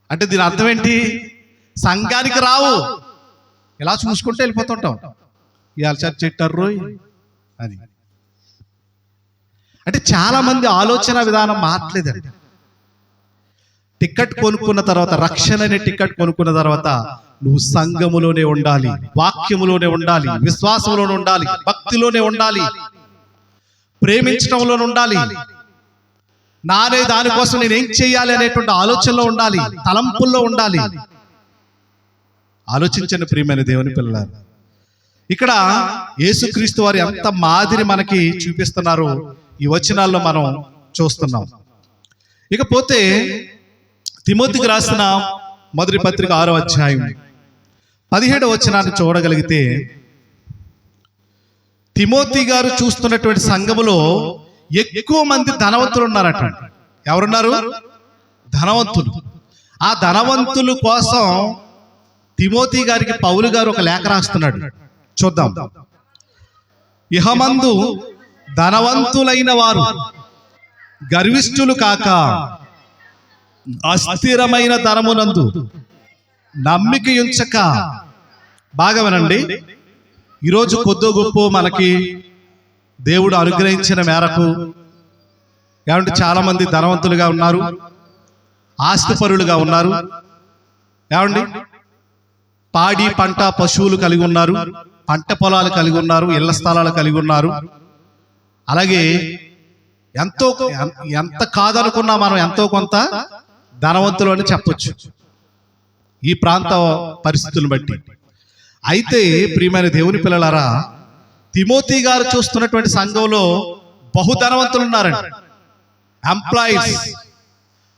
అంటే దీని అర్థం ఏంటి? సంఘానికి రావు, ఇలా చూసుకుంటే వెళ్ళిపోతుంటాం. ఇవాళ చర్చ పెట్టారు అని. అంటే చాలా మంది ఆలోచన విధానం మారట్లేదండి. టికెట్ కొనుక్కున్న తర్వాత, రక్షణ అనే టికెట్ కొనుక్కున్న తర్వాత నువ్వు సంఘములోనే ఉండాలి, వాక్యములోనే ఉండాలి, విశ్వాసంలోనే ఉండాలి, భక్తిలోనే ఉండాలి, ప్రేమించడంలోనే ఉండాలి. నానే దానికోసం నేనేం చేయాలి అనేటువంటి ఆలోచనలో ఉండాలి, తలంపుల్లో ఉండాలి. ఆలోచించండి ప్రియమైన దేవుని పిల్లలారా. ఇక్కడ యేసుక్రీస్తు వారు ఎంత మాదిరి మనకి చూపిస్తున్నారో ఈ వచనాల్లో మనం చూస్తున్నాం. ఇకపోతే తిమోతికి రాసిన మొదటి పత్రిక 6వ అధ్యాయం 17వ వచనాన్ని చూడగలిగితే, తిమోతి గారు చూస్తున్నటువంటి సంఘములో ఎక్కువ మంది ధనవంతులు ఉన్నారట. ఎవరున్నారు? ధనవంతులు. ఆ ధనవంతుల కోసం తిమోతి గారికి పౌలు గారు ఒక లేఖ రాస్తున్నాడు. చూద్దాం. ఇహమందు ధనవంతులైన వారు గర్విష్ఠులు కాక అస్థిరమైన ధనమునందు నమ్మిక ఉంచక. బాగా వినండి, ఈరోజు కొద్దో గొప్ప మనకి దేవుడు అనుగ్రహించిన మేరకు ఏమంటే చాలా మంది ధనవంతులుగా ఉన్నారు, ఆస్తిపరులుగా ఉన్నారు. ఏమండి, పాడి పంట పశువులు కలిగి ఉన్నారు, పంట పొలాలు కలిగి ఉన్నారు, ఇళ్ల స్థలాలు కలిగి ఉన్నారు. అలాగే ఎంత కాదనుకున్నా మనం ఎంతో కొంత ధనవంతులు అని చెప్పొచ్చు ఈ ప్రాంత పరిస్థితులను బట్టి. అయితే ప్రియమైన దేవుని పిల్లలారా, తిమోతి గారు చూస్తున్నటువంటి సంఘంలో బహుధనవంతులు ఉన్నారండి. ఎంప్లాయీస్,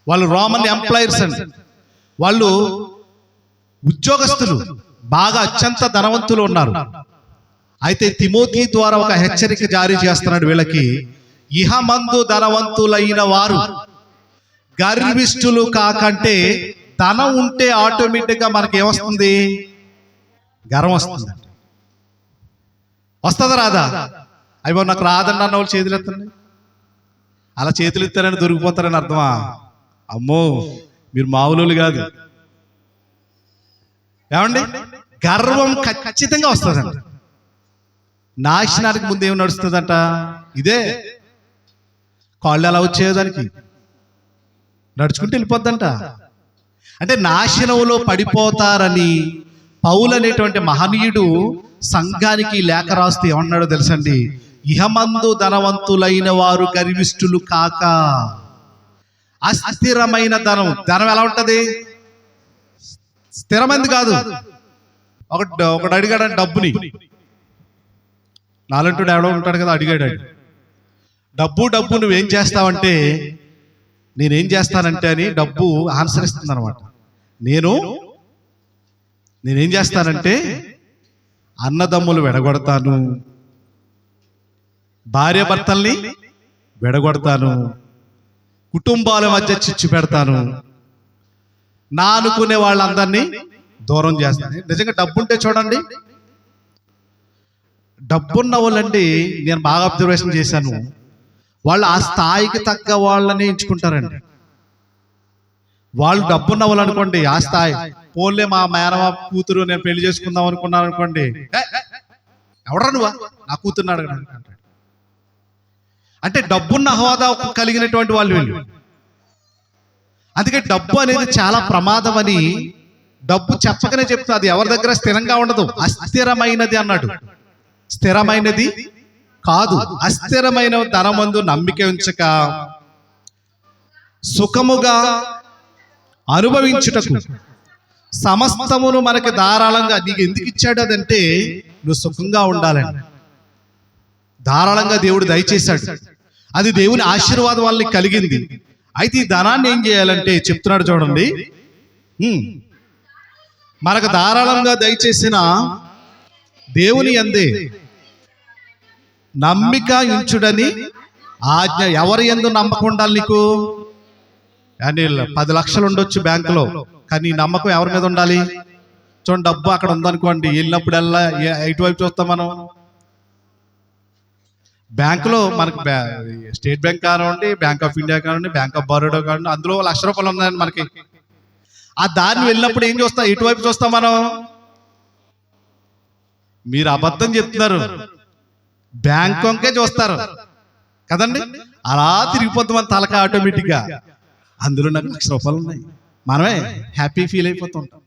వాళ్ళు రోమన్ ఎంప్లాయర్స్ అండి, వాళ్ళు ఉద్యోగస్తులు, బాగా అత్యంత ధనవంతులు ఉన్నారు. అయితే తిమోతి ద్వారా ఒక హెచ్చరిక జారీ చేస్తున్నాడు వీళ్ళకి. ఇహమందు ధనవంతులైన వారు గర్విష్ఠులు కాకంటే, ధనం ఉంటే ఆటోమేటిక్గా మనకి ఏమొస్తుంది? గర్వం వస్తుంది. వస్తుందా రాదా? అయ్యో నాకు రాదన్న వాళ్ళు చేతులు ఎత్తండి. అలా చేతులు ఎత్తారని దొరికిపోతారని అర్థమా? అమ్మో, మీరు మామూలు కాదు. ఏమండి, గర్వం ఖచ్చితంగా వస్తుందంట. నాశనానికి ముందు ఏమి నడుస్తుందంట? ఇదే. కాళ్ళు ఎలా వచ్చేదానికి నడుచుకుంటూ వెళ్ళిపోద్దంట. అంటే నాశనంలో పడిపోతారని పౌలు అనేటువంటి మహనీయుడు సంఘానికి లేఖ రాస్తూ ఏమన్నాడో తెలుసండి? ఇహమందు ధనవంతులైన వారు గర్విష్ఠులు కాక. అస్థిరమైన ధనం. ధనం ఎలా ఉంటది? స్థిరమైంది కాదు. ఒకడు అడిగాడు డబ్బుని, నాలంటుడు ఎవడో ఉంటాడు కదా, అడిగాడు. డబ్బు నువ్వేం చేస్తావంటే, నేనేం చేస్తానంటే అని డబ్బు ఆన్సర్ ఇస్తుంది అనమాట. నేనేం చేస్తానంటే అన్నదమ్ములు విడగొడతాను, భార్య భర్తల్ని విడగొడతాను, కుటుంబాల మధ్య చిచ్చు పెడతాను, నా అనుకునే వాళ్ళందరినీ దూరం చేస్తాను. నిజంగా డబ్బుంటే చూడండి, డబ్బున్న వాళ్ళండి, నేను బాగా అబ్జర్వేషన్ చేశాను, వాళ్ళు ఆ స్థాయికి తగ్గ వాళ్ళని ఎంచుకుంటారండి. వాళ్ళు డబ్బున్న వాళ్ళు అనుకోండి, ఆ స్థాయి పోన్లే మా మేనమా కూతురు నేను పెళ్లి చేసుకుందాం అనుకున్నాను అనుకోండి, ఎవడరా నువ్వా నా కూతురున్నాడు అంటాడు. అంటే డబ్బున్న హోదా కలిగినటువంటి వాళ్ళు వీళ్ళు. అందుకే డబ్బు అనేది చాలా ప్రమాదం అని డబ్బు చెప్పకనే చెప్తుంది. అది ఎవరి దగ్గర స్థిరంగా ఉండదు, అస్థిరమైనది అన్నాడు. స్థిరమైనది కాదు, అస్థిరమైన ధనమందు నమ్మిక ఉంచక సుఖముగా అనుభవించుటకు సమస్తమును మనకి ధారాళంగా. నీకు ఎందుకు ఇచ్చాడు అదంటే నువ్వు సుఖంగా ఉండాలని ధారాళంగా దేవుడు దయచేశాడు. అది దేవుని ఆశీర్వాదం వల్ల కలిగింది. అయితే ఈ ధనాన్ని ఏం చేయాలంటే చెప్తున్నాడు చూడండి, మనకు ధారాళంగా దయచేసిన దేవుని యందే నమ్మిక ఉంచుడని ఆజ్ఞ. ఎవరి యందు నమ్మకం ఉండాలి నీకు? 10 లక్షలు ఉండొచ్చు బ్యాంకులో, కానీ నమ్మకం ఎవరి మీద ఉండాలి? చూడండి, డబ్బు అక్కడ ఉందనుకోండి, వెళ్ళినప్పుడల్లా ఇటువైపు చూస్తాం మనం. బ్యాంకులో మనకు స్టేట్ బ్యాంక్ కానివ్వండి, బ్యాంక్ ఆఫ్ ఇండియా కానివ్వండి, బ్యాంక్ ఆఫ్ బరోడా కానివ్వండి, అందులో ₹1,00,000 ఉన్నాయని మనకి. ఆ దారిని వెళ్ళినప్పుడు ఏం చూస్తాం? ఇటువైపు చూస్తాం మనం. మీరు అబద్ధం చెప్తున్నారు, బ్యాంక్ వంకే చూస్తారు కదండి. అలా తిరిగిపోతాం మన తలక ఆటోమేటిక్గా. అందులో నాకు ₹1,00,000 ఉన్నాయి, మనమే హ్యాపీ ఫీల్ అయిపోతుంటాం.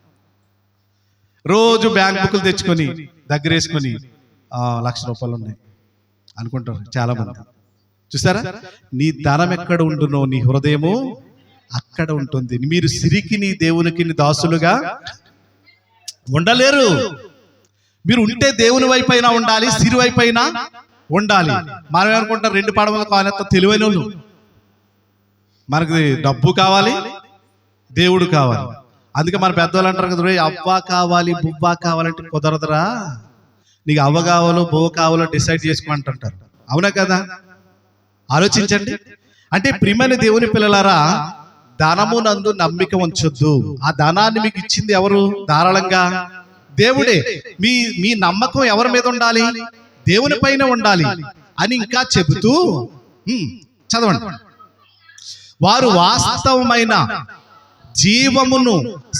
రోజు బ్యాంక్ బుక్లు తెచ్చుకొని దగ్గర వేసుకొని ₹1,00,000 ఉన్నాయి అనుకుంటారు చాలా మంది. చూసారా? నీ ధనం ఎక్కడ ఉండునో నీ హృదయము అక్కడ ఉంటుంది. మీరు సిరికి నీ దేవునికి దాసులుగా ఉండలేరు. మీరు ఉంటే దేవుని వైపైనా ఉండాలి, సిరి వైపైనా ఉండాలి. మనం ఏమనుకుంటారు, 2 పడవలు కానేంత తెలివైన వాళ్ళు. మనకి డబ్బు కావాలి, దేవుడు కావాలి. అందుకే మన పెద్దవాళ్ళు అంటారు కదా, అవ్వ కావాలి బువ్వ కావాలంటే కుదరదురా, నీకు అవ్వ కావాలో బువ్వ కావాలో డిసైడ్ చేసుకోమంటుంటారు. అవునా కదా? ఆలోచించండి. అంటే ప్రియమైన దేవుని పిల్లలారా, ధనమునందు నమ్మిక ఉంచొద్దు. ఆ ధనాన్ని మీకు ఇచ్చింది ఎవరు? ధారాళంగా దేవుడే. మీ నమ్మకం ఎవరి మీద ఉండాలి? దేవుని పైన ఉండాలి అని ఇంకా చెబుతూ చదవండి. వారు వాస్తవమైన జీవమును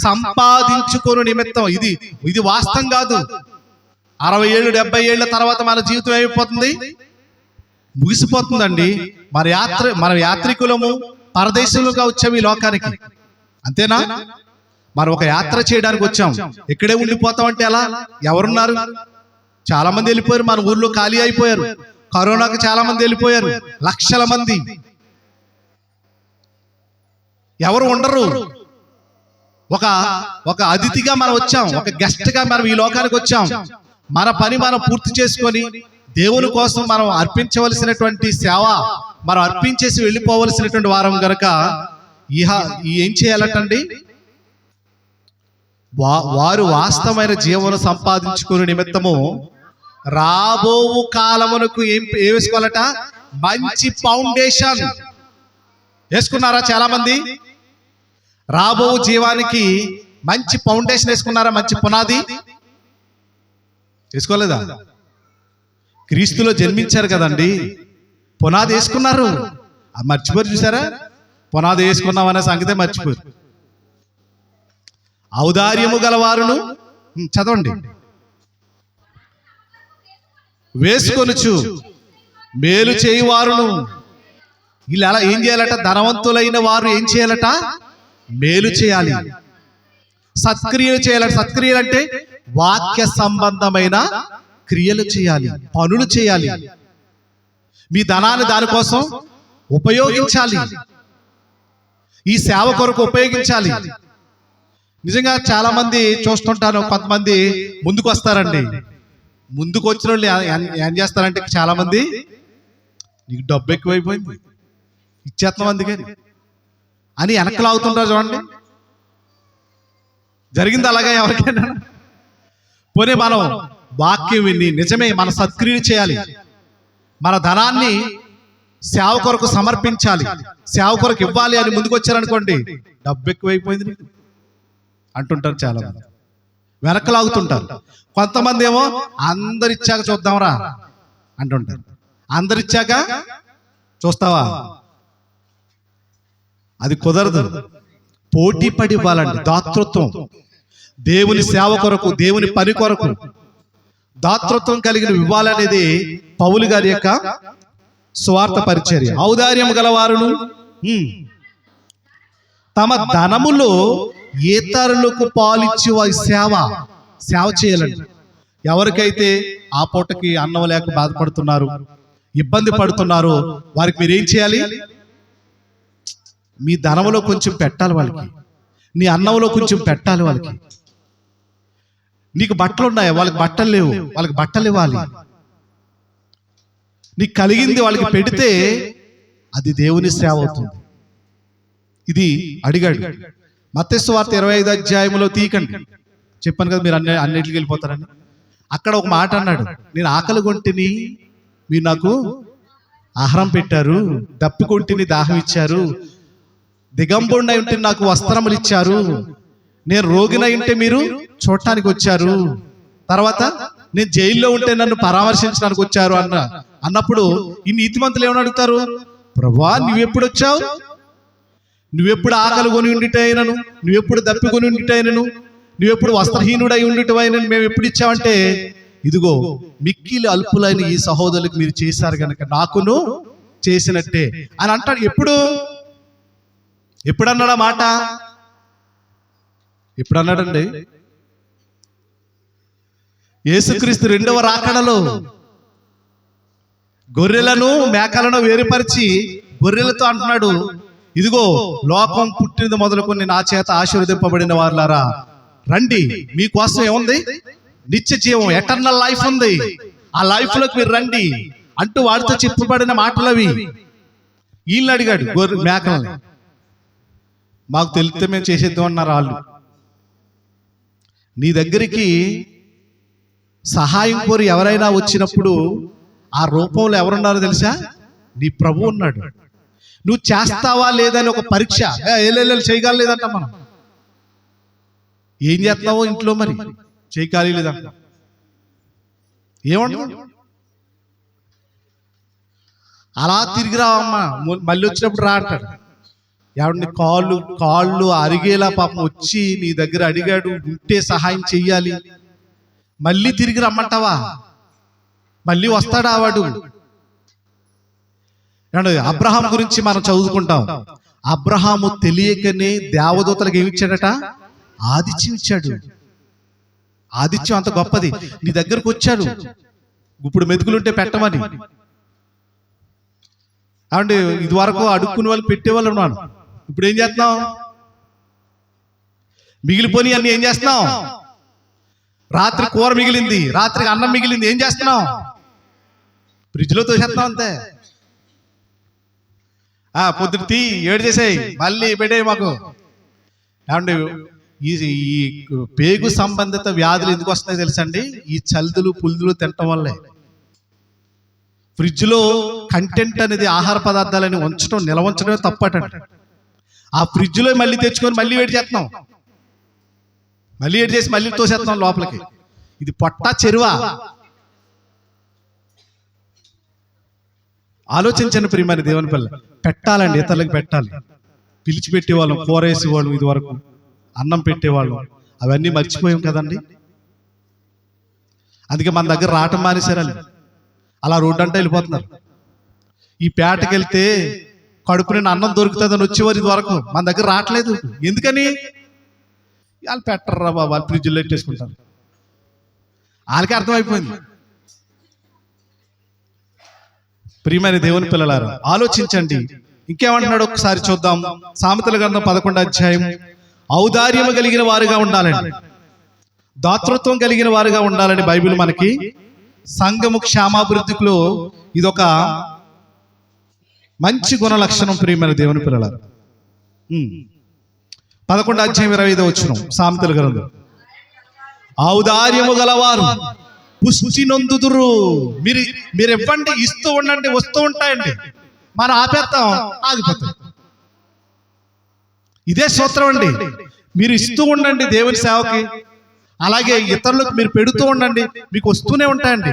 సంపాదించుకొను నిమిత్తం, ఇది వాస్తవం కాదు. 60 ఏళ్ళు 70 ఏళ్ల తర్వాత మన జీవితం ఏమైపోతుంది? ముగిసిపోతుందండి. మన యాత్రికులము, పరదేశులుగా వచ్చాము ఈ లోకానికి, అంతేనా? మనం ఒక యాత్ర చేయడానికి వచ్చాం, ఇక్కడే ఉండిపోతామంటే ఎలా? ఎవరున్నారు? చాలా మంది వెళ్ళిపోయారు. మన ఊర్లో ఖాళీ అయిపోయారు. కరోనాకి చాలా మంది వెళ్ళిపోయారు, లక్షల మంది. ఎవరు ఉండరు. ఒక అతిథిగా మనం వచ్చాం, ఒక గెస్ట్ గా మనం ఈ లోకానికి వచ్చాం. మన పని మనం పూర్తి చేసుకొని దేవుని కోసం మనం అర్పించవలసినటువంటి సేవ మనం అర్పించేసి వెళ్ళిపోవలసినటువంటి వారం గనక ఏం చేయాలటండి? వారు వాస్తవమైన జీవనం సంపాదించుకునే నిమిత్తము రాబో కాలమునకు ఏం వేసుకోవాలట? మంచి ఫౌండేషన్ వేసుకున్నారా? చాలా మంది రాబో జీవానికి మంచి ఫౌండేషన్ వేసుకున్నారా? మంచి పునాది వేసుకోలేదా? క్రీస్తులో జన్మించారు కదండి, పునాది వేసుకున్నారు. మర్చిపోరు, చూసారా? పునాది వేసుకున్నాం అనే సంగతే మర్చిపోరు. ఔదార్యము గలవారును, చదవండి, వేసుకొనుచు మేలు చేయువారును. వీళ్ళు అలా ఏం చేయాలట? ధనవంతులైన వారు ఏం చేయాలట? మేలు చేయాలి, సత్క్రియలు చేయాలి. సత్క్రియలు అంటే వాక్య సంబంధమైన క్రియలు చేయాలి, పనులు చేయాలి. మీ ధనాన్ని దానికోసం ఉపయోగించాలి, ఈ సేవ కొరకు ఉపయోగించాలి. నిజంగా చాలా మంది చూస్తుంటాను, కొంతమంది ముందుకు వస్తారండి. ముందుకు వచ్చిన వాళ్ళు ఏం చేస్తారంటే, చాలా మంది నీకు డబ్బు ఎక్కువైపోయింది ఇచ్చేస్తాం అందుకని అని వెనకలు అవుతుంటారు. చూడండి, జరిగింది అలాగే ఎవరికైనా? పోనీ మనం వాక్యం విని నిజమే మన సత్క్రియలు చేయాలి, మన ధనాన్ని సేవ కొరకు సమర్పించాలి, సేవ కొరకు ఇవ్వాలి అని ముందుకు వచ్చారనుకోండి, డబ్బు ఎక్కువైపోయింది నీకు అంటుంటారు. చాలా మంది వెనకలాగుతుంటారు. కొంతమంది ఏమో అందరిచ్చాక చూద్దాంరా అంటుంటారు. అందరిచ్చాక చూస్తావా? అది కుదరదు. పోటీ పడి ఇవ్వాలండి. దాతృత్వం, దేవుని సేవ కొరకు, దేవుని పని కొరకు దాతృత్వం కలిగిన ఇవ్వాలనేది పౌలు గారి యొక్క స్వార్థ పరిచర్య. ఔదార్యం గలవారును తమ ధనములో ఇతరులకు పాలిచ్చి వారి సేవ చేయాలండి. ఎవరికైతే ఆ పూటకి అన్నం లేక బాధపడుతున్నారు, ఇబ్బంది పడుతున్నారో వారికి మీరేం చేయాలి? మీ ధనంలో కొంచెం పెట్టాలి వాళ్ళకి, నీ అన్నంలో కొంచెం పెట్టాలి వాళ్ళకి. నీకు బట్టలు ఉన్నాయి, వాళ్ళకి బట్టలు లేవు, వాళ్ళకి బట్టలు ఇవ్వాలి. నీకు కలిగింది వాళ్ళకి పెడితే అది దేవుని సేవ అవుతుంది. ఇది అడిగాడు. మత్తయి సువార్త 25వ అధ్యాయంలో తీయకండి, చెప్పాను కదా మీరు అన్నిటికి వెళ్ళిపోతారని. అక్కడ ఒక మాట అన్నాడు, నేను ఆకలి కొంటిని మీరు నాకు ఆహారం పెట్టారు, దప్పి కొంటిని దాహం ఇచ్చారు, దిగంబరుడై ఉంటే నాకు వస్త్రములు ఇచ్చారు, నేను రోగినై ఉంటే మీరు చూడటానికి వచ్చారు, తర్వాత నేను జైల్లో ఉంటే నన్ను పరామర్శించడానికి వచ్చారు అన్నప్పుడు ఈ నీతిమంతులు ఏమని అడుగుతారు? ప్రభువా, నువ్వెప్పుడు వచ్చావు? నువ్వెప్పుడు ఆకలి కొని ఉండిటైనను, నువ్వెప్పుడు దప్పి కొని ఉండిటైనను, నువ్వెప్పుడు వస్త్రహీనుడై ఉండిటైనను మేము ఎప్పుడు ఇచ్చావంటే, ఇదిగో మిక్కిలి అల్పులైన ఈ సహోదరులకు మీరు చేశారు కనుక నాకును చేసినట్టే అని అంటాడు. ఎప్పుడన్నాడా మాట? ఎప్పుడన్నాడండి? యేసుక్రీస్తు 2వ రాకడలో గొర్రెలను మేకలను వేరుపరిచి గొర్రెలతో అంటున్నాడు, ఇదిగో లోకం పుట్టినది మొదలుకొని నా చేత ఆశీర్వదింపబడిన వారులారా రండి, మీకోసం ఏముంది? నిత్య జీవం, ఎటర్నల్ లైఫ్ ఉంది, ఆ లైఫ్ లోకి మీరు రండి అంటూ వాడితో చెప్పబడిన మాటలు అవి. వీళ్ళని అడిగాడు మేకల్ని, మాకు తెలిస్తే మేము చేసేద్దాం అన్నారు వాళ్ళు. నీ దగ్గరికి సహాయం కోరి ఎవరైనా వచ్చినప్పుడు ఆ రూపంలో ఎవరున్నారో తెలుసా? నీ ప్రభు ఉన్నాడు. నువ్వు చేస్తావా లేదని ఒక పరీక్ష. చేయగలేదంట. మనం ఏం చేస్తున్నావో ఇంట్లో మరి చేయగలేదంట. ఏమంటావు? అలా తిరిగి రావమ్మా, మళ్ళీ వచ్చినప్పుడు రా అంటాడు. ఎవడిని కాళ్ళు కాళ్ళు అరిగేలా పాపం వచ్చి నీ దగ్గర అడిగాడు, ఉంటే సహాయం చెయ్యాలి, మళ్ళీ తిరిగి రమ్మంటావా? మళ్ళీ వస్తాడా వాడు? అబ్రహాం గురించి మనం చదువుకుంటాం. అబ్రహాము తెలియకనే దేవదూతలకు ఏమిచ్చాడట? ఆదిత్యం ఇచ్చాడు. ఆదిత్యం అంత గొప్పది. నీ దగ్గరకు వచ్చాడు, ఇప్పుడు మెతుకులుంటే పెట్టమని. అంటే ఇది వరకు అడుక్కునే వాళ్ళు పెట్టేవాళ్ళు ఉన్నాను. ఇప్పుడు ఏం చేస్తున్నాం? మిగిలిపోయి అన్ని ఏం చేస్తున్నాం? రాత్రి కూర మిగిలింది, రాత్రికి అన్నం మిగిలింది, ఏం చేస్తున్నాం? ఫ్రిడ్జ్లో తోసేస్తున్నాం అంతే. పొద్దున తీ ఏడు చేసేయి, మళ్ళీ పెట్టే మాకు. ఏమంటే ఈ పేగు సంబంధిత వ్యాధులు ఎందుకు వస్తున్నాయి తెలుసండి? ఈ చల్దులు పుల్దులు తినటం వల్లే. ఫ్రిడ్జ్లో కంటెంట్ అనేది ఆహార పదార్థాలని ఉంచడం, నిల్వ ఉంచడమే తప్పటండి. ఆ ఫ్రిడ్జ్లో మళ్ళీ తెచ్చుకొని మళ్ళీ వేడి చేస్తున్నాం, మళ్ళీ వేడి చేసి మళ్ళీ తోసేస్తున్నాం లోపలికి. ఇది పొట్ట చెరువా? ఆలోచించండి ప్రియమైన దేవుని పిల్ల. పెట్టాలండి, ఇతరులకు పెట్టాలి. పిలిచి పెట్టేవాళ్ళం, కూర వేసేవాళ్ళం, ఇది వరకు అన్నం పెట్టేవాళ్ళం, అవన్నీ మర్చిపోయాం కదండి. అందుకే మన దగ్గర రావటం మానేశారు. అలా రోడ్డు అంటే వెళ్ళిపోతున్నారు. ఈ పేటకి వెళ్తే కడుపు నిండా అన్నం దొరుకుతుందని వచ్చేవారు, ఇది వరకు మన దగ్గర రావట్లేదు. ఎందుకని? వాళ్ళు పెట్టర్రా బాబు, వాళ్ళు ఫ్రిడ్జ్లో పెట్టేసుకుంటారు. వాళ్ళకి అర్థమైపోయింది. ప్రియమైన దేవుని పిల్లలారా, ఆలోచించండి. ఇంకేమంటున్నాడు ఒకసారి చూద్దాం. సామెతల గ్రంథం 11వ అధ్యాయం. ఔదార్యము కలిగిన వారుగా ఉండాలండి, దాతృత్వం కలిగిన వారుగా ఉండాలని బైబిల్ మనకి సంఘము క్షేమాభివృద్ధిలో ఇదొక మంచి గుణ లక్షణం. ప్రియమైన దేవుని పిల్లలారా, 11వ అధ్యాయం 25వ వచనం సామెతల గ్రంథం. ఔదార్యము గలవారు పుష్టి నొందుదురు. మీరు ఇవ్వండి, ఇస్తూ ఉండండి, వస్తూ ఉంటాయండి. మనం ఆపేస్తాం, ఆగిపోతాం. ఇదే సూత్రం అండి. మీరు ఇస్తూ ఉండండి దేవుని సేవకి, అలాగే ఇతరులకు మీరు పెడుతూ ఉండండి, మీకు వస్తూనే ఉంటాయండి.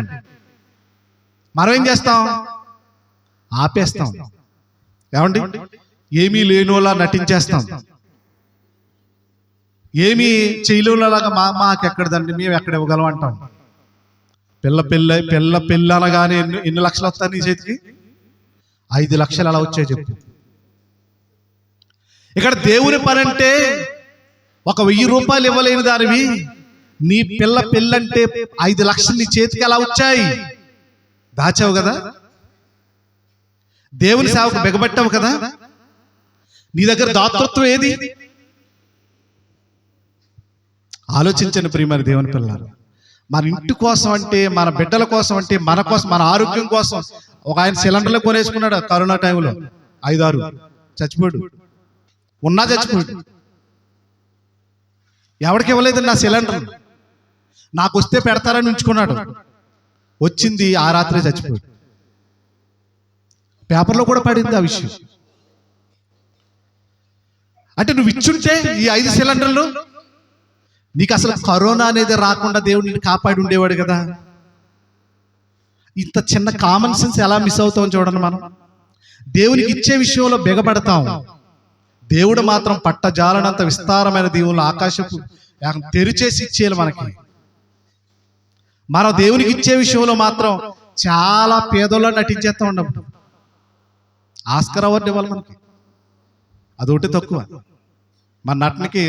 మనం ఏం చేస్తాం? ఆపేస్తాం. ఏమండి? ఏమీ లేనిలా నటించేస్తాం, ఏమీ చేయలేలాగా మాకెక్కడదండి, మేము ఎక్కడ ఇవ్వగలం అంటాం. పిల్ల అనగానే ఎన్ని లక్షలు వస్తాయి నీ చేతికి? 5 లక్షలు అలా వచ్చాయి చెప్పు. ఇక్కడ దేవుని పని అంటే 1,000 రూపాయలు ఇవ్వలేని దానివి నీ పిల్లంటే 5 లక్షలు నీ చేతికి ఎలా వచ్చాయి? దాచావు కదా, దేవుని సేవకు బిగబట్టావు కదా. నీ దగ్గర దాతృత్వం ఏది? ఆలోచించండి ప్రియమైన దేవుని పిల్లలు. మన ఇంటి కోసం అంటే, మన బిడ్డల కోసం అంటే, మన కోసం, మన ఆరోగ్యం కోసం. ఒక ఆయన సిలిండర్లు కొనేసుకున్నాడు కరోనా టైంలో, 5-6 చచ్చిపోయాడు. ఉన్నా చచ్చిపోయాడు. ఎవరికి ఇవ్వలేదు నా సిలిండర్, నాకు వస్తే పెడతారని ఉంచుకున్నాడు. వచ్చింది ఆ రాత్రే చచ్చిపోయాడు. పేపర్లో కూడా పడింది ఆ విషయం. అంటే నువ్వు ఇచ్చుంటే ఈ 5 సిలిండర్లు నీకు అసలు కరోనా అనేది రాకుండా దేవుడు నిన్ను కాపాడి ఉండేవాడు కదా. ఇంత చిన్న కామన్ సెన్స్ ఎలా మిస్ అవుతామని చూడండి. మనం దేవునికి ఇచ్చే విషయంలో బిగపడతాం, దేవుడు మాత్రం పట్టజాలనంత విస్తారమైన దీవులు ఆకాశపు తెరిచేసి ఇచ్చేయాలి మనకి. మనం దేవునికి ఇచ్చే విషయంలో మాత్రం చాలా పేదోళ్ళ నటించేస్తూ ఉండము. ఆస్కర్ అవార్డు ఇవ్వాలి మనకి, అదొకటి తక్కువ. మన నటనకి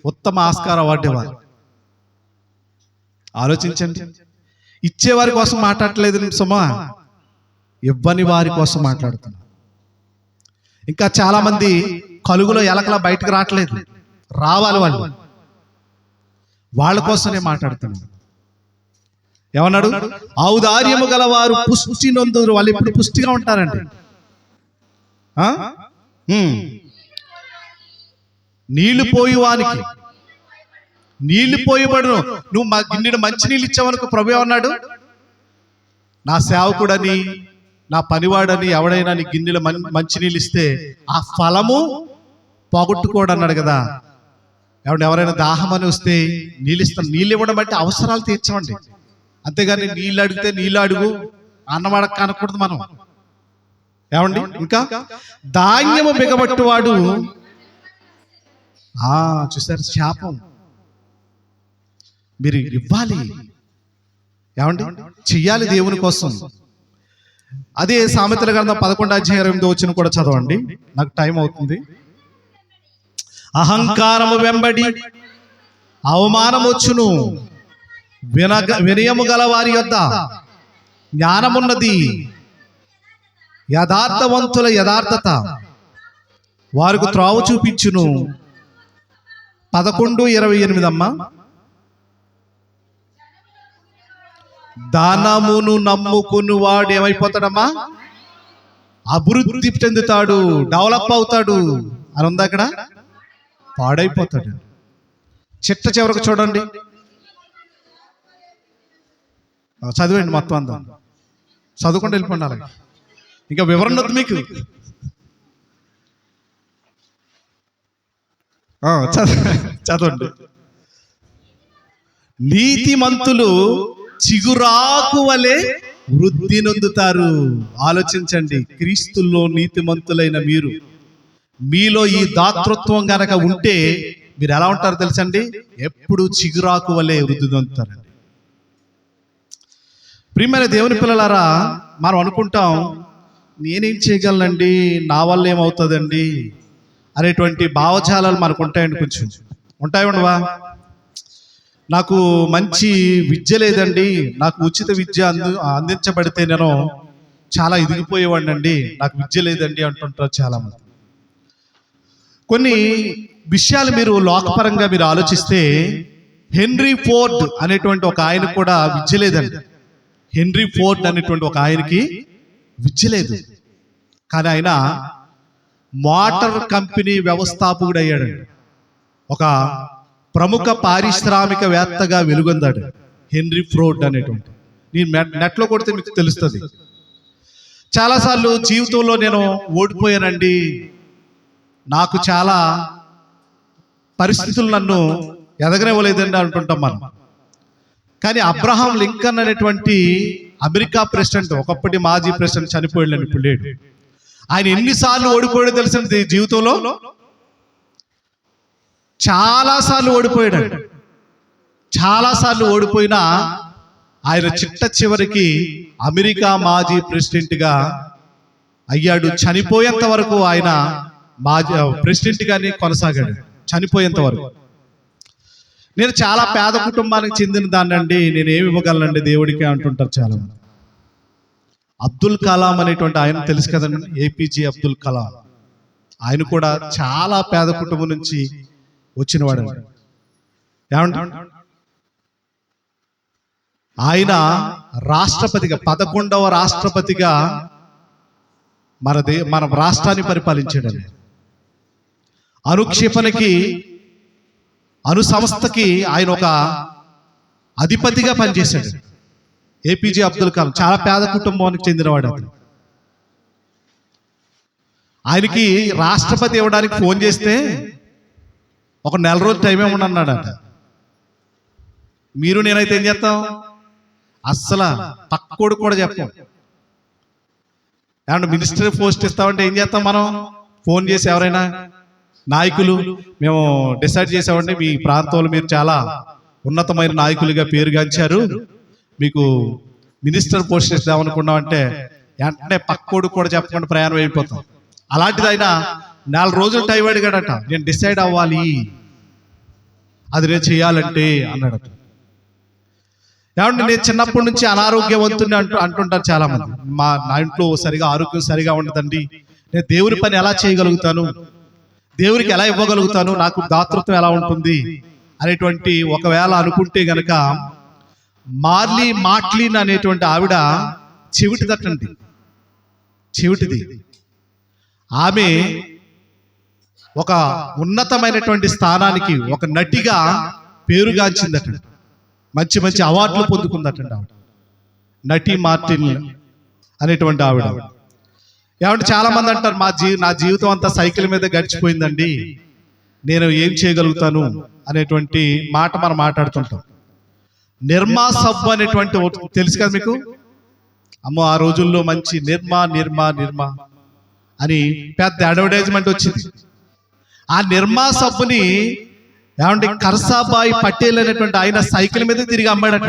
ఉత్తమ ఆస్కార్ అవార్డు ఇవ్వాలి. ఆలోచించండి. ఇచ్చేవారి కోసం మాట్లాడట్లేదు సుమా, ఇవ్వని వారి కోసం మాట్లాడుతున్నా. ఇంకా చాలా మంది కలుగులో ఎలకలా బయటకు రావట్లేదు, రావాలి వాళ్ళు, వాళ్ళ కోసమే మాట్లాడుతున్నాను. ఏమన్నాడు? ఔదార్యము గలవారు పుష్టి నొందురు. వాళ్ళు ఎప్పుడు పుష్టిగా ఉంటారండి. నీళ్లు పోయేవానికి నీళ్లు పోయబడును. నువ్వు గిన్నెడు మంచి నీళ్ళు ఇచ్చావనుకో, ప్రభు ఏమన్నాడు? నా సేవకుడని, నా పనివాడని ఎవడైనా నీ గిన్నెలు మంచి నీళ్ళు ఇస్తే ఆ ఫలము పోగొట్టుకోడు అన్నాడు కదా. ఎవరైనా దాహం అని వస్తే నీళ్ళు ఇస్తాను. నీళ్ళు ఇవ్వడం బట్టి అవసరాలు తీర్చమండి, అంతేగాని నీళ్ళు అడిగితే నీళ్ళు అడుగు, అన్నం అడగ కనకూడదు మనం. ఏమండి? ఇంకా ధాన్యము బిగబట్టువాడు చూసారు, శాపం. మీరు ఇవ్వాలి, ఏమండి? చెయ్యాలి దేవుని కోసం. అదే సామెతల గ్రంథం 11:28 కూడా చదవండి, నాకు టైం అవుతుంది. అహంకారము వెంబడి అవమానం వచ్చును, వినయము గల వారి యొద్ద జ్ఞానమున్నది. యథార్థవంతుల యథార్థత వారికి త్రోవ చూపించును. 11:28 అమ్మా. దానమును నమ్ముకుని వాడు ఏమైపోతాడమ్మా? అభివృద్ధి చెందుతాడు, డెవలప్ అవుతాడు అని ఉంది అక్కడ. పాడైపోతాడు. చిట్ట చివరకు చూడండి, చదివండి మొత్తం అంతా, చదువుకుంటూ వెళ్ళిపోండి. అలాగే ఇంకా వివరణ వద్దు మీకు. చదవండి. నీతిమంతులు చిగురాకు వలె వృద్ధి నొందుతారు. ఆలోచించండి, క్రీస్తుల్లో నీతిమంతులైన మీరు, మీలో ఈ దాతృత్వం గనక ఉంటే మీరు ఎలా ఉంటారో తెలుసండి? ఎప్పుడు చిగురాకు వలె వృద్ధి నొందుతారండి. ప్రియమైన దేవుని పిల్లలారా, మనం అనుకుంటాం నేనేం చేయగలనండి, నా వల్ల ఏమవుతుందండి అనేటువంటి భావజాలాలు మనకు ఉంటాయండి. కొంచెం ఉంటాయి ఉండవా? నాకు మంచి విద్య లేదండి, నాకు ఉచిత విద్య అందించబడితే నేను చాలా ఎదిగిపోయేవాడిని అండి, నాకు విద్య లేదండి అంటుంటారు చాలా మంది. కొన్ని విషయాలు మీరు లోకపరంగా మీరు ఆలోచిస్తే, హెన్రీ ఫోర్డ్ అనేటువంటి ఒక ఆయన కూడా విద్య లేదండి. హెన్రీ ఫోర్డ్ అనేటువంటి ఒక ఆయనకి విద్య లేదు, కానీ ఆయన మోటార్ కంపెనీ వ్యవస్థాపకుడు అయ్యాడండి. ఒక ప్రముఖ పారిశ్రామికవేత్తగా వెలుగొందాడు హెన్రీ ఫోర్డ్ అనేటువంటి. నేను నెట్లో కొడితే మీకు తెలుస్తుంది. చాలాసార్లు జీవితంలో నేను ఓడిపోయానండి, నాకు చాలా పరిస్థితులు నన్ను ఎదగనివ్వలేదండి అంటుంటాం మనం. కానీ అబ్రహాం లింకన్ అనేటువంటి అమెరికా ప్రెసిడెంట్, ఒకప్పటి మాజీ ప్రెసిడెంట్, చనిపోయాడు, ఇప్పుడు లేడు. ఆయన ఎన్నిసార్లు ఓడిపోయాడో తెలిసింది జీవితంలో? చాలాసార్లు ఓడిపోయాడు. చాలాసార్లు ఓడిపోయినా ఆయన చిట్ట చివరికి అమెరికా మాజీ ప్రెసిడెంట్గా అయ్యాడు. చనిపోయేంత వరకు ఆయన మాజీ ప్రెసిడెంట్గానే కొనసాగాడు, చనిపోయేంత వరకు. నేను చాలా పేద కుటుంబానికి చెందిన దాన్ని అండి, నేను ఏమి ఇవ్వగలనండి దేవుడికి అంటుంటారు చాలా మంది. అబ్దుల్ కలాం అనేటువంటి ఆయన తెలుసు కదండి, ఏపీజే అబ్దుల్ కలాం. ఆయన కూడా చాలా పేద కుటుంబం నుంచి వచ్చినవాడు. ఏమండి? ఆయన రాష్ట్రపతిగా, 11వ రాష్ట్రపతిగా మన రాష్ట్రాన్ని పరిపాలించాడండి. అనుక్షేపణకి, అణు సంస్థకి ఆయన ఒక అధిపతిగా పనిచేశాడు. ఏపీజే అబ్దుల్ కలాం చాలా పేద కుటుంబానికి చెందినవాడు. అతను ఆయనకి రాష్ట్రపతి ఇవ్వడానికి ఫోన్ చేస్తే ఒక నెల రోజు టైం ఏమన్నా అన్నాడట. మీరు నేనైతే ఏం చేస్తాం? అస్సలు పక్కోడు కూడా చెప్పాం. ఏమన్నా మినిస్టర్ పోస్ట్ ఇస్తామంటే ఏం చేస్తాం మనం? ఫోన్ చేసి ఎవరైనా నాయకులు, మేము డిసైడ్ చేసామండి, మీ ప్రాంతంలో మీరు చాలా ఉన్నతమైన నాయకులుగా పేరుగాంచారు, మీకు మినిస్టర్ పోస్ట్ ఇద్దామనుకున్నామంటే వెంటనే పక్కోడు కూడా చెప్పకుండా ప్రయాణం అయిపోతాం. అలాంటిది ఆయన 4 రోజులు టైం అడిగాడట, నేను డిసైడ్ అవ్వాలి, అది నేను చేయాలంటే అన్నాడట. ఏమంటే నేను చిన్నప్పటి నుంచి అనారోగ్యవంతుని అంటుంటారు చాలా మంది. నా ఇంట్లో సరిగా ఆరోగ్యం సరిగా ఉండదండి, నేను దేవుని పని ఎలా చేయగలుగుతాను, దేవునికి ఎలా ఇవ్వగలుగుతాను, నాకు దాతృత్వం ఎలా ఉంటుంది అనేటువంటి ఒకవేళ అనుకుంటే గనక, మార్లీ మాట్లిన్ అనేటువంటి ఆవిడ చెవిటిదటండి, చెవిటిది. ఆమె ఒక ఉన్నతమైనటువంటి స్థానానికి ఒక నటిగా పేరుగాంచిందటండి, మంచి మంచి అవార్డులు పొందుకుందటండి ఆవిడ, నటి మార్టిన్ అనేటువంటి ఆవిడ. ఏమంటే చాలా మంది అంటారు, నా జీవితం అంతా సైకిల్ మీద గడిచిపోయిందండి, నేను ఏం చేయగలుగుతాను అనేటువంటి మాట మనం మాట్లాడుతుంటాం. నిర్మా సబ్బు అనేటువంటి తెలుసు కదా మీకు? అమ్మో, ఆ రోజుల్లో మంచి నిర్మా అని పెద్ద అడ్వర్టైజ్మెంట్ వచ్చింది. ఆ నిర్మా సబ్బుని ఏమంటే కర్సాబాయి పటేల్ అనేటువంటి ఆయన సైకిల్ మీద తిరిగి అమ్మాడట.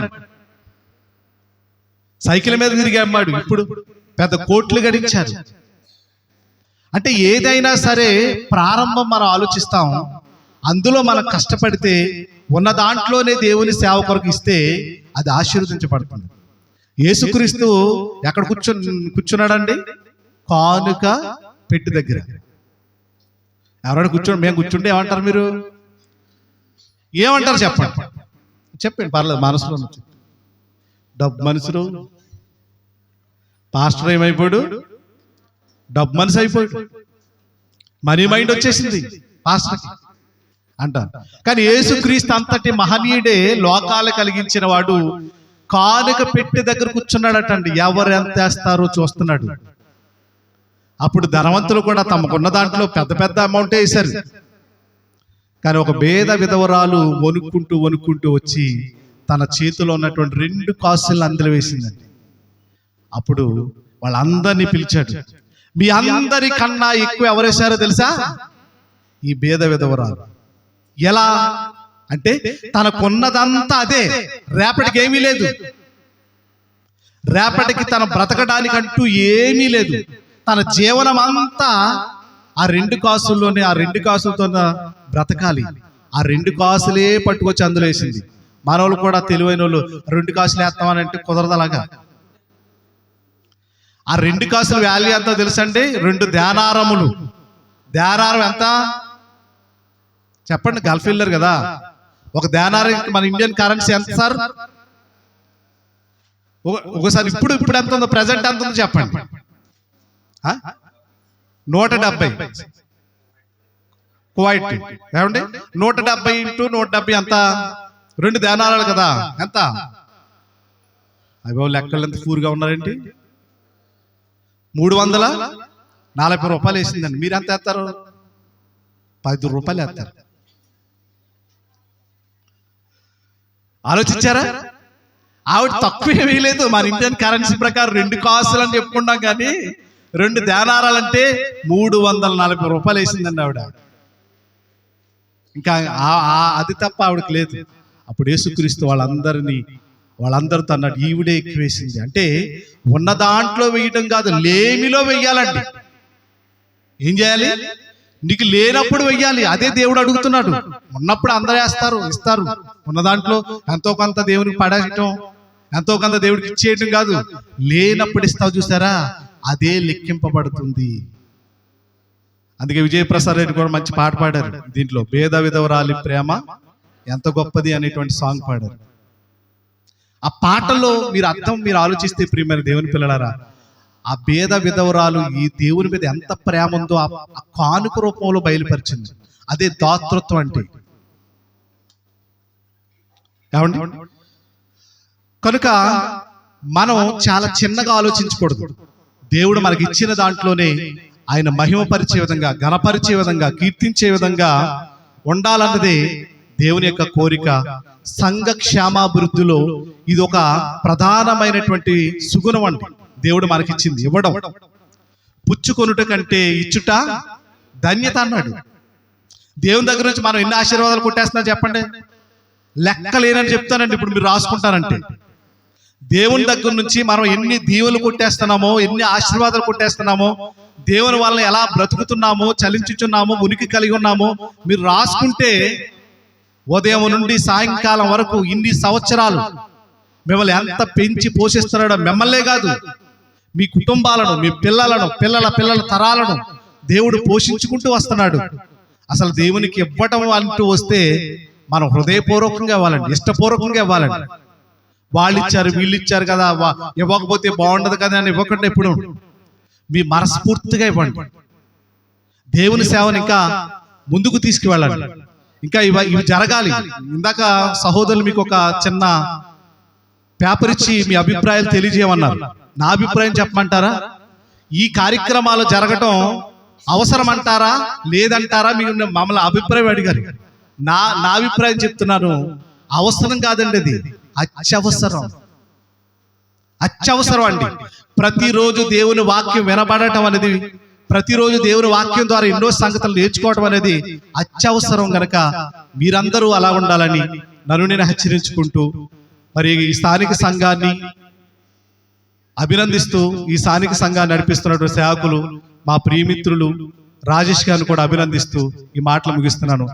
సైకిల్ మీద తిరిగి అమ్మాడు. ఇప్పుడు పెద్ద కోట్లు గడించారు. అంటే ఏదైనా సరే ప్రారంభం మనం ఆలోచిస్తాం, అందులో మనం కష్టపడితే ఉన్న దాంట్లోనే దేవుని సేవ కొరకు ఇస్తే అది ఆశీర్వదించబడుతుంది. యేసుక్రీస్తు ఎక్కడ కూర్చున్నాడండి? కానుక పెట్టి దగ్గర. ఎవరైనా మేము కూర్చుంటే ఏమంటారు? మీరు ఏమంటారు చెప్పండి పర్లేదు. మనసులో డబ్బు మనుషులు. పాస్టర్ ఏమైపోయాడు? డబ్బు మనిషి అయిపోయాడు. మనీ మైండ్ వచ్చేసింది పాస్టర్కి అంటారు. కానీ యేసుక్రీస్తు అంతటి మహనీయుడే, లోకాలు కలిగించిన వాడు కానుక పెట్టి దగ్గర కూర్చున్నాడటండి. ఎవరు ఎంత వేస్తారో చూస్తున్నాడు. అప్పుడు ధనవంతులు కూడా తమకున్న దాంట్లో పెద్ద పెద్ద అమౌంటే వేశారు. కానీ ఒక పేద విధవరాలు వణుక్కుంటూ వచ్చి తన చేతిలో ఉన్నటువంటి 2 కాసులను అందులో వేసిందండి. అప్పుడు వాళ్ళందరినీ పిలిచాడు. మీ అందరికన్నా ఎక్కువ ఎవరు వేశారో తెలుసా? ఈ పేద విధవరాలు. ఎలా అంటే తనకున్నదంతా అదే, రేపటికి ఏమీ లేదు. రేపటికి తన బ్రతకడానికంటూ ఏమీ లేదు. తన జీవనం అంతా ఆ 2 కాసుల్లోనే, ఆ 2 కాసులతో బ్రతకాలి. ఆ 2 కాసులే పట్టుకొచ్చి అందులో వేసింది. మనోళ్ళు కూడా తెలివైన వాళ్ళు 2 కాసులు వేస్తామని అంటే కుదరదు. అలాగా ఆ 2 కాసుల వాల్యూ ఎంతో తెలుసండి? 2 ధ్యానారములు. ధ్యానారం ఎంత చెప్పండి? గల్ఫ్ వెళ్ళారు కదా. ఒక ధ్యానారం మన ఇండియన్ కరెన్సీ ఎంత సార్? ఒకసారి ఇప్పుడు ఎంత ఉందో, ప్రెసెంట్ ఎంత ఉందో చెప్పండి. 170 కువైట్. ఏమండి 170 × 170 ఎంత? 2 ధ్యానారాలు కదా. ఎంత? అయ్యో లెక్కలు ఎంత పూర్గా ఉన్నారేంటి? 340 రూపాయలు వేసిందండి. మీరు ఎంత వేస్తారు? 10 రూపాయలు వేస్తారు. ఆలోచించారా? ఆవిడ తక్కువ ఏమీ లేదు. మన ఇండియన్ కరెన్సీ ప్రకారం 2 కాసులు అని చెప్పుకున్నాం, కానీ 2 ధ్యానారాలంటే 340 రూపాయలు వేసిందండి ఆవిడ. ఇంకా అది తప్ప ఆవిడకి లేదు. అప్పుడు యేసుక్రీస్తు వాళ్ళందరితో అన్నాడు, ఈవిడే ఎక్కువ వేసింది. అంటే ఉన్న దాంట్లో వేయటం కాదు, లేమిలో వెయ్యాలండి. ఏం చేయాలి? నీకు లేనప్పుడు వెయ్యాలి. అదే దేవుడు అడుగుతున్నాడు. ఉన్నప్పుడు అందరూ వేస్తారు, ఇస్తారు. ఉన్న దాంట్లో ఎంతో కొంత దేవునికి పడేయటం, ఎంతో కొంత దేవుడికి ఇచ్చేయటం కాదు, లేనప్పుడు ఇస్తావు చూసారా, అదే లెక్కింపబడుతుంది. అందుకే విజయప్రసాద్ రెడ్డి కూడా మంచి పాట పాడారు దీంట్లో. పేద విధవరాలి ప్రేమ ఎంత గొప్పది అనేటువంటి సాంగ్ పాడారు. ఆ పాటలో మీరు ఆలోచిస్తే ప్రియమైన దేవుని పిల్లలారా, ఆ పేద విధవరాలు ఈ దేవుని మీద ఎంత ప్రేమ ఉందో ఆ కానుక రూపంలో బయలుపరిచింది. అదే దాతృత్వం అంటే. ఏమండి? కనుక మనం చాలా చిన్నగా ఆలోచించకూడదు. దేవుడు మనకి ఇచ్చిన దాంట్లోనే ఆయన మహిమపరిచే విధంగా, ఘనపరిచే విధంగా, కీర్తించే విధంగా ఉండాలన్నదే దేవుని యొక్క కోరిక. సంఘ క్షేమాభివృద్ధిలో ఇది ఒక ప్రధానమైనటువంటి సుగుణం అండి. దేవుడు మనకిచ్చింది ఇవ్వడం. పుచ్చుకొనుట కంటే ఇచ్చుట ధన్యత అన్నాడు. దేవుని దగ్గర నుంచి మనం ఎన్ని ఆశీర్వాదాలు కొట్టేస్తున్నా చెప్పండి? లెక్కలేనని చెప్తానండి. ఇప్పుడు మీరు రాసుకుంటారంటే దేవుని దగ్గర నుంచి మనం ఎన్ని దీవులు కొట్టేస్తున్నామో, ఎన్ని ఆశీర్వాదాలు కొట్టేస్తున్నామో, దేవుని వల్ల ఎలా బ్రతుకుతున్నామో, చలించుచున్నామో, ఉనికి కలిగి ఉన్నామో మీరు రాసుకుంటే ఉదయం నుండి సాయంకాలం వరకు ఇన్ని సంవత్సరాలు మిమ్మల్ని ఎంత పెంచి పోషిస్తున్నాడో, మిమ్మల్నే కాదు మీ కుటుంబాలను, మీ పిల్లలను, పిల్లల తరాలను దేవుడు పోషించుకుంటూ వస్తున్నాడు. అసలు దేవునికి ఇవ్వటం అంటూ వస్తే మనం హృదయపూర్వకంగా ఇవ్వాలండి, ఇష్టపూర్వకంగా ఇవ్వాలండి. వాళ్ళు ఇచ్చారు, వీళ్ళు ఇచ్చారు కదా, ఇవ్వకపోతే బాగుండదు కదా అని ఇవ్వకుండా ఎప్పుడు మీ మనస్ఫూర్తిగా ఇవ్వండి. దేవుని సేవను ఇంకా ముందుకు తీసుకువెళ్ళండి. ఇంకా ఇవి జరగాలి. ఇందాక సహోదరులు మీకు ఒక చిన్న పేపర్ ఇచ్చి మీ అభిప్రాయాలు తెలియజేయమన్నారు. నా అభిప్రాయం చెప్పమంటారా? ఈ కార్యక్రమాలు జరగటం అవసరం అంటారా లేదంటారా? మీరు మమ్మల్ని అభిప్రాయం అడిగారు. నా అభిప్రాయం చెప్తున్నాను. అవసరం కాదండి, అది అత్యవసరం అండి. ప్రతిరోజు దేవుని వాక్యం వినబడటం అనేది ప్రతిరోజు దేవుని వాక్యం ద్వారా ఎన్నో సంగతులు నేర్చుకోవడం అనేది అత్యవసరం గనక మీరందరూ అలా ఉండాలని నన్ను నేను హెచ్చరించుకుంటూ మరి ఈ స్థానిక సంఘాన్ని అభినందిస్తూ ఈ స్థానిక సంఘాన్ని నడిపిస్తున్నటువంటి సేవకులు మా ప్రియమిత్రులు రాజేష్ గారిని కూడా అభినందిస్తూ ఈ మాటలు ముగిస్తున్నాను.